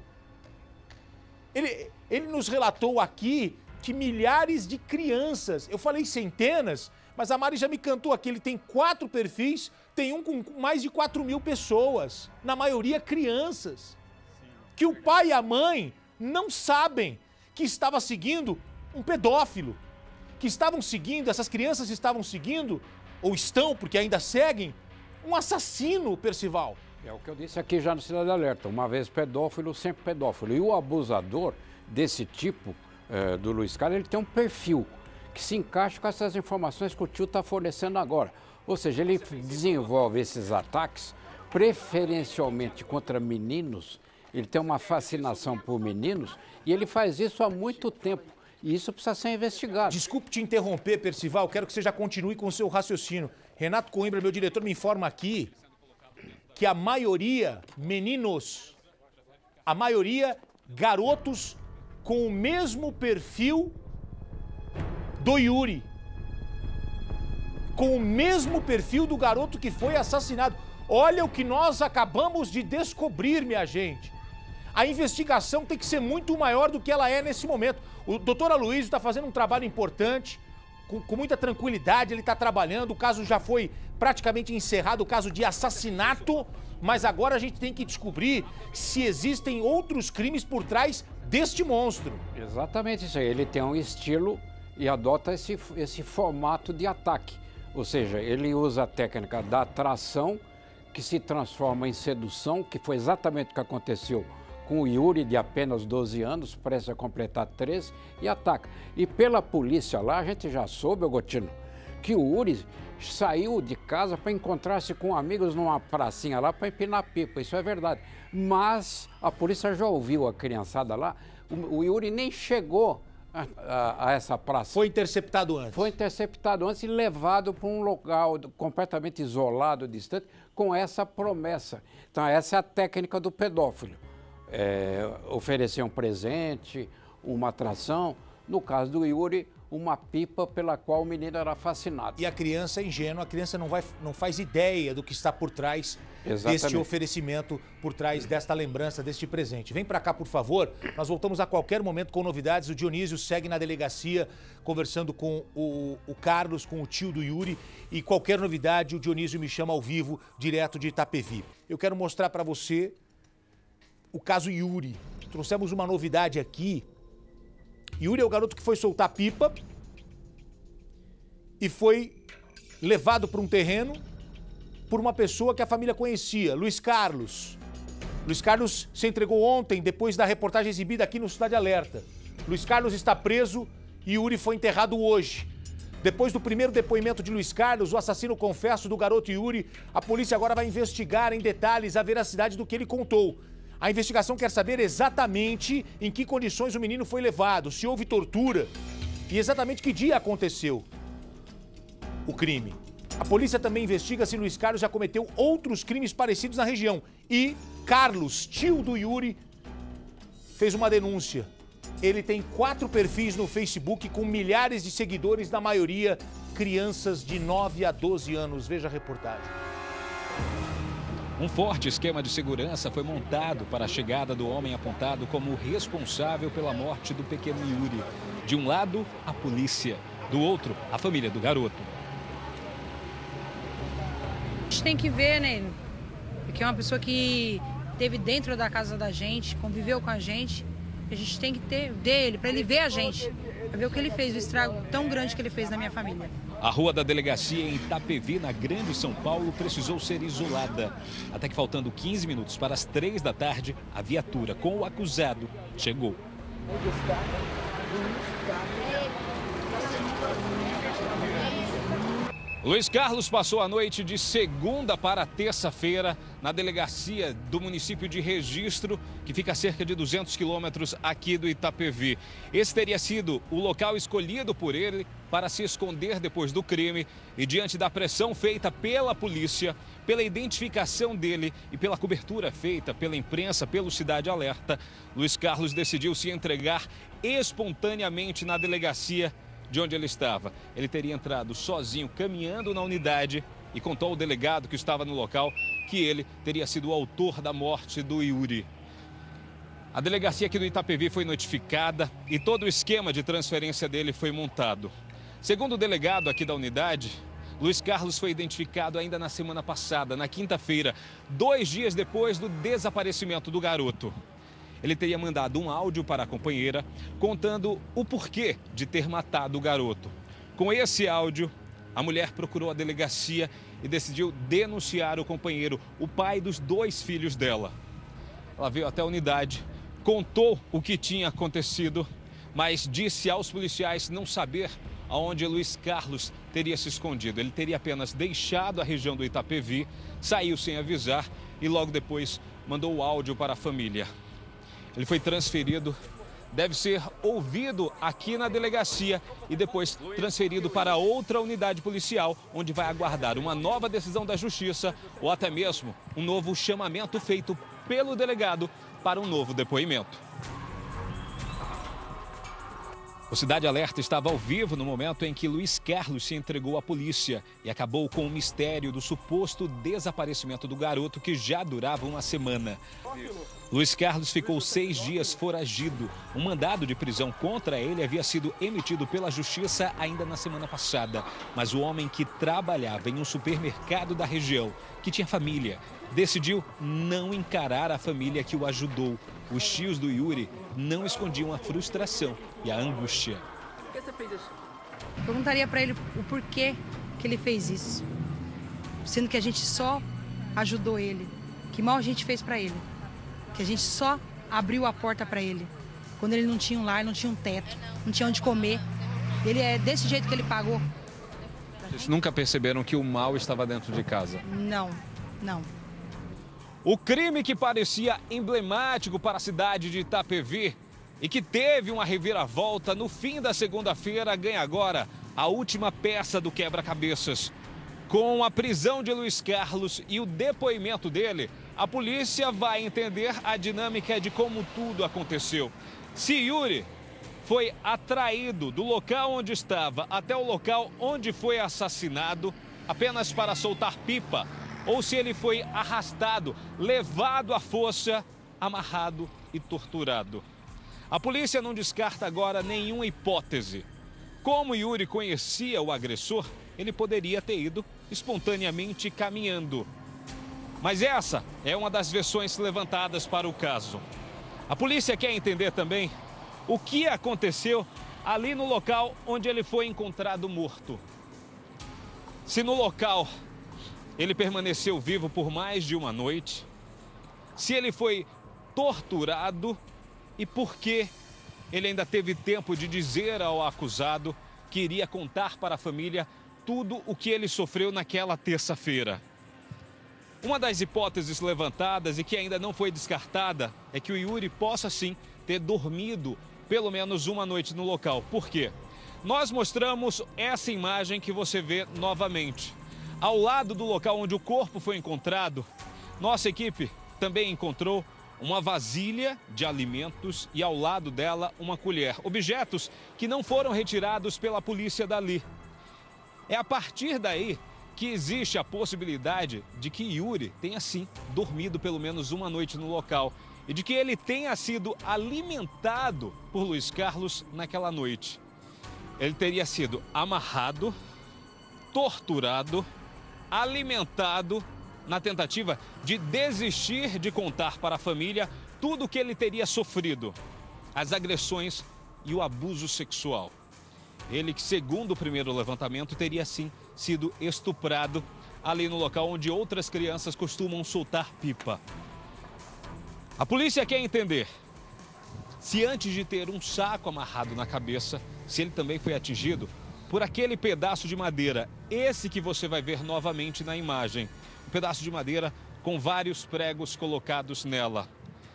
Ele nos relatou aqui que milhares de crianças, eu falei centenas, mas a Mari já me cantou aqui, ele tem 4 perfis, tem um com mais de 4.000 pessoas, na maioria crianças, que o pai e a mãe não sabem que estava seguindo um pedófilo, que estavam seguindo, essas crianças estavam seguindo, ou estão, porque ainda seguem, um assassino, Percival. É o que eu disse aqui já no Cidade Alerta, uma vez pedófilo, sempre pedófilo. E o abusador desse tipo, do Luiz Carlos, ele tem um perfil que se encaixa com essas informações que o tio está fornecendo agora. Ou seja, ele desenvolve esses ataques preferencialmente contra meninos, ele tem uma fascinação por meninos e ele faz isso há muito tempo. E isso precisa ser investigado. Desculpe te interromper, Percival, quero que você já continue com o seu raciocínio. Renato Coimbra, meu diretor, me informa aqui que a maioria, meninos, a maioria, garotos com o mesmo perfil do Yuri. Com o mesmo perfil do garoto que foi assassinado. Olha o que nós acabamos de descobrir, minha gente. A investigação tem que ser muito maior do que ela é nesse momento. O doutor Aloysio está fazendo um trabalho importante, com muita tranquilidade, ele está trabalhando, o caso já foi praticamente encerrado, o caso de assassinato, mas agora a gente tem que descobrir se existem outros crimes por trás deste monstro. Exatamente isso aí, ele tem um estilo e adota esse formato de ataque. Ou seja, ele usa a técnica da atração, que se transforma em sedução, que foi exatamente o que aconteceu com o Yuri, de apenas 12 anos, prestes a completar 13, e ataca. E pela polícia lá, a gente já soube, Gotino, que o Yuri saiu de casa para encontrar-se com amigos numa pracinha lá para empinar pipa, isso é verdade. Mas a polícia já ouviu a criançada lá, o Yuri nem chegou a essa praça. Foi interceptado antes. Foi interceptado antes e levado para um local completamente isolado, distante, com essa promessa. Então essa é a técnica do pedófilo. Oferecer um presente, uma atração, no caso do Yuri, uma pipa pela qual o menino era fascinado. E a criança é ingênua, a criança não faz ideia do que está por trás deste oferecimento, por trás desta lembrança, deste presente. Vem para cá, por favor, nós voltamos a qualquer momento com novidades. O Dionísio segue na delegacia, conversando com o Carlos, com o tio do Yuri, e qualquer novidade, o Dionísio me chama ao vivo, direto de Itapevi. Eu quero mostrar para você o caso Yuri. Trouxemos uma novidade aqui. Yuri é o garoto que foi soltar pipa e foi levado para um terreno por uma pessoa que a família conhecia, Luiz Carlos. Luiz Carlos se entregou ontem, depois da reportagem exibida aqui no Cidade Alerta. Luiz Carlos está preso e Yuri foi enterrado hoje. Depois do primeiro depoimento de Luiz Carlos, o assassino confesso do garoto Yuri, a polícia agora vai investigar em detalhes a veracidade do que ele contou. A investigação quer saber exatamente em que condições o menino foi levado, se houve tortura e exatamente que dia aconteceu o crime. A polícia também investiga se Luiz Carlos já cometeu outros crimes parecidos na região. E Carlos, tio do Yuri, fez uma denúncia. Ele tem 4 perfis no Facebook com milhares de seguidores, na maioria crianças de 9 a 12 anos. Veja a reportagem. Um forte esquema de segurança foi montado para a chegada do homem apontado como responsável pela morte do pequeno Yuri. De um lado, a polícia. Do outro, a família do garoto. A gente tem que ver, né? Porque é uma pessoa que esteve dentro da casa da gente, conviveu com a gente. A gente tem que ter dele, para ele ver a gente. Para ver o que ele fez, o estrago tão grande que ele fez na minha família. A rua da delegacia em Itapevi, na Grande São Paulo, precisou ser isolada. Até que, faltando 15 minutos para as 3 da tarde, a viatura com o acusado chegou. Luiz Carlos passou a noite de segunda para terça-feira na delegacia do município de Registro, que fica a cerca de 200 quilômetros aqui do Itapevi. Esse teria sido o local escolhido por ele para se esconder depois do crime e, diante da pressão feita pela polícia, pela identificação dele e pela cobertura feita pela imprensa, pelo Cidade Alerta, Luiz Carlos decidiu se entregar espontaneamente na delegacia de onde ele estava. Ele teria entrado sozinho, caminhando na unidade, e contou ao delegado que estava no local que ele teria sido o autor da morte do Yuri. A delegacia aqui do Itapevi foi notificada e todo o esquema de transferência dele foi montado. Segundo o delegado aqui da unidade, Luiz Carlos foi identificado ainda na semana passada, na quinta-feira, 2 dias depois do desaparecimento do garoto. Ele teria mandado um áudio para a companheira contando o porquê de ter matado o garoto. Com esse áudio, a mulher procurou a delegacia e decidiu denunciar o companheiro, o pai dos 2 filhos dela. Ela veio até a unidade, contou o que tinha acontecido, mas disse aos policiais não saber aonde Luiz Carlos teria se escondido. Ele teria apenas deixado a região do Itapevi, saiu sem avisar e logo depois mandou o áudio para a família. Ele foi transferido, deve ser ouvido aqui na delegacia e depois transferido para outra unidade policial, onde vai aguardar uma nova decisão da justiça ou até mesmo um novo chamamento feito pelo delegado para um novo depoimento. O Cidade Alerta estava ao vivo no momento em que Luiz Carlos se entregou à polícia e acabou com o mistério do suposto desaparecimento do garoto que já durava uma semana. Luiz Carlos ficou 6 dias foragido. Um mandado de prisão contra ele havia sido emitido pela Justiça ainda na semana passada. Mas o homem que trabalhava em um supermercado da região, que tinha família, decidiu não encarar a família que o ajudou. Os tios do Yuri não escondiam a frustração e a angústia. Por que você fez isso? Perguntaria para ele o porquê que ele fez isso. Sendo que a gente só ajudou ele. Que mal a gente fez para ele. Que a gente só abriu a porta para ele. Quando ele não tinha um lar, não tinha um teto, não tinha onde comer. Ele é desse jeito que ele pagou. Vocês nunca perceberam que o mal estava dentro de casa? Não, não. O crime que parecia emblemático para a cidade de Itapevi e que teve uma reviravolta no fim da segunda-feira ganha agora a última peça do quebra-cabeças. Com a prisão de Luiz Carlos e o depoimento dele, a polícia vai entender a dinâmica de como tudo aconteceu. Se Yuri foi atraído do local onde estava até o local onde foi assassinado apenas para soltar pipa, ou se ele foi arrastado, levado à força, amarrado e torturado. A polícia não descarta agora nenhuma hipótese. Como Yuri conhecia o agressor, ele poderia ter ido espontaneamente caminhando. Mas essa é uma das versões levantadas para o caso. A polícia quer entender também o que aconteceu ali no local onde ele foi encontrado morto. Se no local ele permaneceu vivo por mais de uma noite, se ele foi torturado e por que ele ainda teve tempo de dizer ao acusado que iria contar para a família tudo o que ele sofreu naquela terça-feira. Uma das hipóteses levantadas e que ainda não foi descartada é que o Yuri possa sim ter dormido pelo menos uma noite no local. Por quê? Nós mostramos essa imagem que você vê novamente. Ao lado do local onde o corpo foi encontrado, nossa equipe também encontrou uma vasilha de alimentos e ao lado dela uma colher. Objetos que não foram retirados pela polícia dali. É a partir daí que existe a possibilidade de que Yuri tenha sim dormido pelo menos uma noite no local e de que ele tenha sido alimentado por Luiz Carlos naquela noite. Ele teria sido amarrado, torturado, alimentado na tentativa de desistir de contar para a família tudo o que ele teria sofrido, as agressões e o abuso sexual. Ele que, segundo o primeiro levantamento, teria sim sido estuprado ali no local onde outras crianças costumam soltar pipa. A polícia quer entender se antes de ter um saco amarrado na cabeça, se ele também foi atingido por aquele pedaço de madeira, esse que você vai ver novamente na imagem. Um pedaço de madeira com vários pregos colocados nela.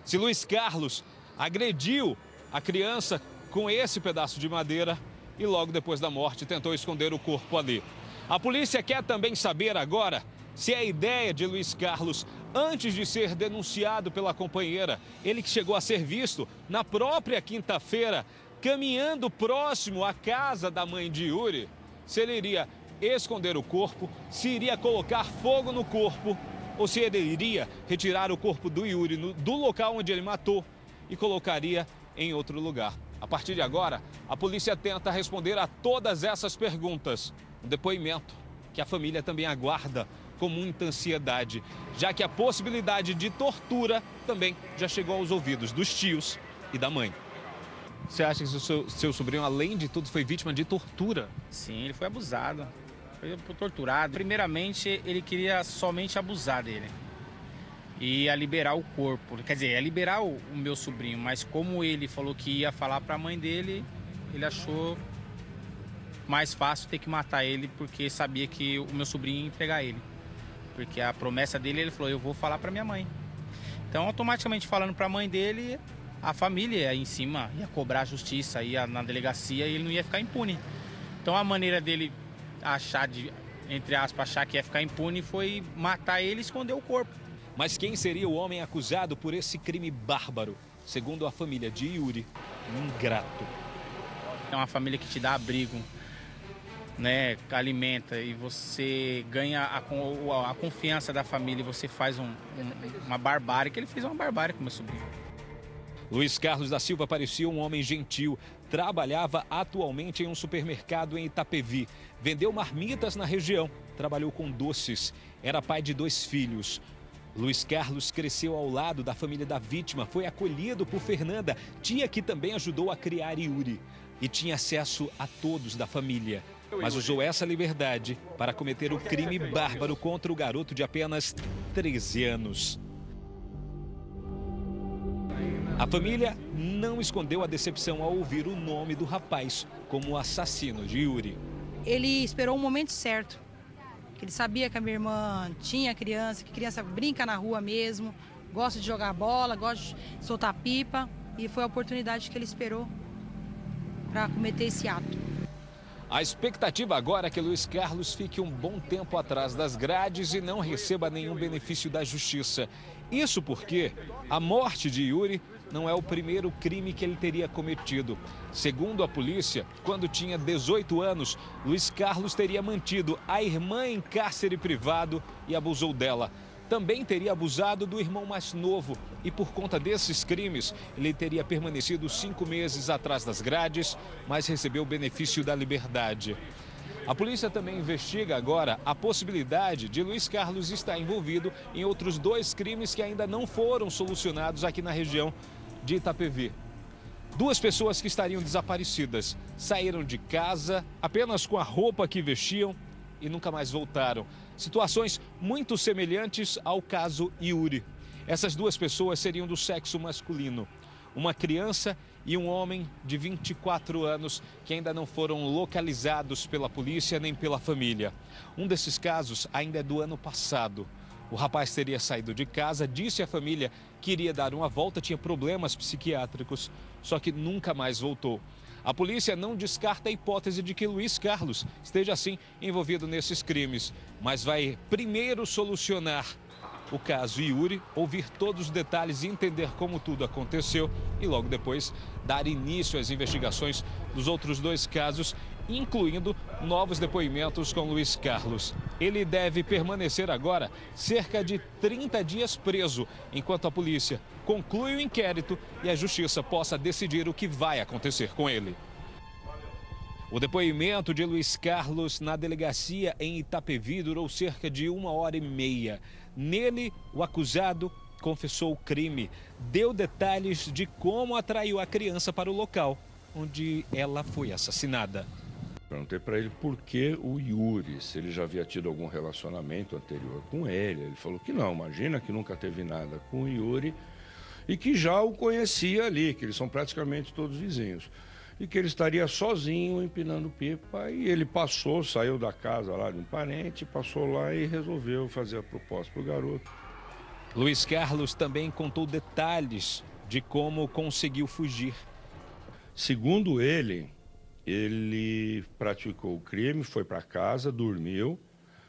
Se Luiz Carlos agrediu a criança com esse pedaço de madeira e logo depois da morte tentou esconder o corpo ali. A polícia quer também saber agora se a ideia de Luiz Carlos, antes de ser denunciado pela companheira, ele que chegou a ser visto na própria quinta-feira, caminhando próximo à casa da mãe de Yuri, se ele iria esconder o corpo, se iria colocar fogo no corpo ou se ele iria retirar o corpo do Yuri do local onde ele matou e colocaria em outro lugar. A partir de agora, a polícia tenta responder a todas essas perguntas. Um depoimento que a família também aguarda com muita ansiedade, já que a possibilidade de tortura também já chegou aos ouvidos dos tios e da mãe. Você acha que o seu sobrinho, além de tudo, foi vítima de tortura? Sim, ele foi abusado, foi torturado. Primeiramente, ele queria somente abusar dele. E a liberar o corpo, quer dizer, a liberar o meu sobrinho, mas como ele falou que ia falar para a mãe dele, ele achou mais fácil ter que matar ele, porque sabia que o meu sobrinho ia entregar ele. Porque a promessa dele, ele falou, eu vou falar para minha mãe. Então, automaticamente falando para a mãe dele, a família em cima ia cobrar a justiça, ia na delegacia e ele não ia ficar impune. Então, a maneira dele achar, entre aspas, achar que ia ficar impune foi matar ele e esconder o corpo. Mas quem seria o homem acusado por esse crime bárbaro? Segundo a família de Yuri, um ingrato. É uma família que te dá abrigo, né, alimenta, e você ganha a confiança da família e você faz uma barbárie, que ele fez uma barbárie com meu sobrinho. Luiz Carlos da Silva parecia um homem gentil. Trabalhava atualmente em um supermercado em Itapevi. Vendeu marmitas na região. Trabalhou com doces. Era pai de 2 filhos. Luiz Carlos cresceu ao lado da família da vítima, foi acolhido por Fernanda, tia que também ajudou a criar Yuri, e tinha acesso a todos da família. Mas usou essa liberdade para cometer o crime bárbaro contra o garoto de apenas 13 anos. A família não escondeu a decepção ao ouvir o nome do rapaz como o assassino de Yuri. Ele esperou o momento certo. Ele sabia que a minha irmã tinha criança, que criança brinca na rua mesmo, gosta de jogar bola, gosta de soltar pipa. E foi a oportunidade que ele esperou para cometer esse ato. A expectativa agora é que Luiz Carlos fique um bom tempo atrás das grades e não receba nenhum benefício da justiça. Isso porque a morte de Yuri não é o primeiro crime que ele teria cometido. Segundo a polícia, quando tinha 18 anos, Luiz Carlos teria mantido a irmã em cárcere privado e abusou dela. Também teria abusado do irmão mais novo e, por conta desses crimes, ele teria permanecido 5 meses atrás das grades, mas recebeu o benefício da liberdade. A polícia também investiga agora a possibilidade de Luiz Carlos estar envolvido em outros 2 crimes que ainda não foram solucionados aqui na região de Itapevi. 2 pessoas que estariam desaparecidas, saíram de casa apenas com a roupa que vestiam e nunca mais voltaram. Situações muito semelhantes ao caso Yuri. Essas 2 pessoas seriam do sexo masculino. Uma criança e um homem de 24 anos que ainda não foram localizados pela polícia nem pela família. Um desses casos ainda é do ano passado. O rapaz teria saído de casa, disse à família que iria dar uma volta, tinha problemas psiquiátricos, só que nunca mais voltou. A polícia não descarta a hipótese de que Luiz Carlos esteja, assim, envolvido nesses crimes, mas vai primeiro solucionar o caso Yuri, ouvir todos os detalhes e entender como tudo aconteceu e logo depois dar início às investigações dos outros 2 casos, incluindo novos depoimentos com Luiz Carlos. Ele deve permanecer agora cerca de 30 dias preso, enquanto a polícia conclui o inquérito e a justiça possa decidir o que vai acontecer com ele. O depoimento de Luiz Carlos na delegacia em Itapevi durou cerca de 1h30. Nele, o acusado confessou o crime, deu detalhes de como atraiu a criança para o local onde ela foi assassinada. Perguntei para ele por que o Yuri, se ele já havia tido algum relacionamento anterior com ele. Ele falou que não, imagina que nunca teve nada com o Yuri e que já o conhecia ali, que eles são praticamente todos vizinhos. E que ele estaria sozinho empinando pipa e ele passou, saiu da casa lá de um parente, passou lá e resolveu fazer a proposta para o garoto. Luiz Carlos também contou detalhes de como conseguiu fugir. Segundo ele praticou o crime, foi para casa, dormiu,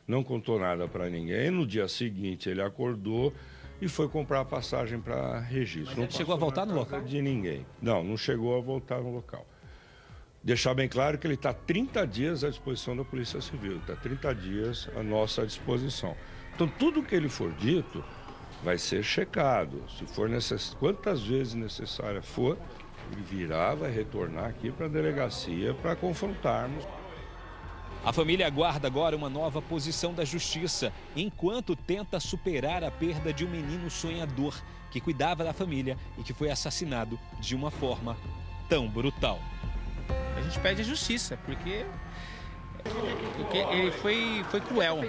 não contou nada para ninguém. No dia seguinte ele acordou e foi comprar a passagem para registro. Mas ele chegou a voltar no local? De ninguém. Não chegou a voltar no local. Deixar bem claro que ele está 30 dias à disposição da Polícia Civil, está 30 dias à nossa disposição. Então, tudo que ele for dito vai ser checado. Se for quantas vezes necessária for, ele virá, vai retornar aqui para a delegacia para confrontarmos. A família aguarda agora uma nova posição da justiça, enquanto tenta superar a perda de um menino sonhador que cuidava da família e que foi assassinado de uma forma tão brutal. A gente pede a justiça, porque ele foi cruel.